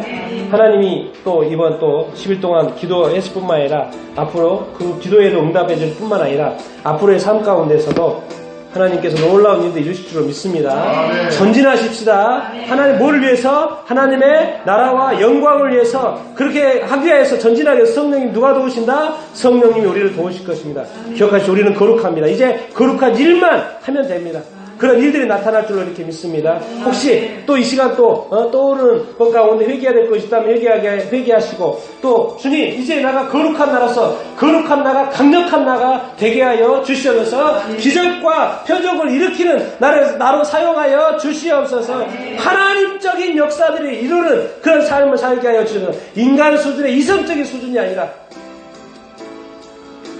하나님이 또 이번 또 10일 동안 기도했을 뿐만 아니라 앞으로 그 기도에도 응답해 줄 뿐만 아니라 앞으로의 삶 가운데서도 하나님께서 놀라운 일도 이루실 줄로 믿습니다. 전진하십시다. 하나님 뭐를 위해서? 하나님의 나라와 영광을 위해서 그렇게 하기 위해서 전진하기 위해서 성령님 누가 도우신다? 성령님이 우리를 도우실 것입니다. 기억하시오. 우리는 거룩합니다. 이제 거룩한 일만 하면 됩니다. 그런 일들이 나타날 줄로 이렇게 믿습니다. 혹시 또 이 시간 떠오르는 것 가운데 회개해야 될 것이 있다면 회개하시고 또 주님 이제 나가 거룩한 나라서 거룩한 나가 강력한 나가 되게 하여 주시옵소서. 기적과 표적을 일으키는 나로 사용하여 주시옵소서. 하나님적인 역사들이 이루는 그런 삶을 살게 하여 주시옵소서. 인간 수준의 이성적인 수준이 아니라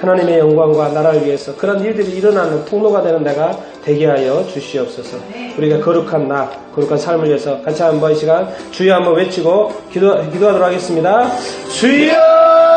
하나님의 영광과 나라를 위해서 그런 일들이 일어나는 통로가 되는 내가 되게 하여 주시옵소서. 우리가 거룩한 거룩한 삶을 위해서 같이 한번 이 시간 주여 한번 외치고 기도하도록 하겠습니다. 주여!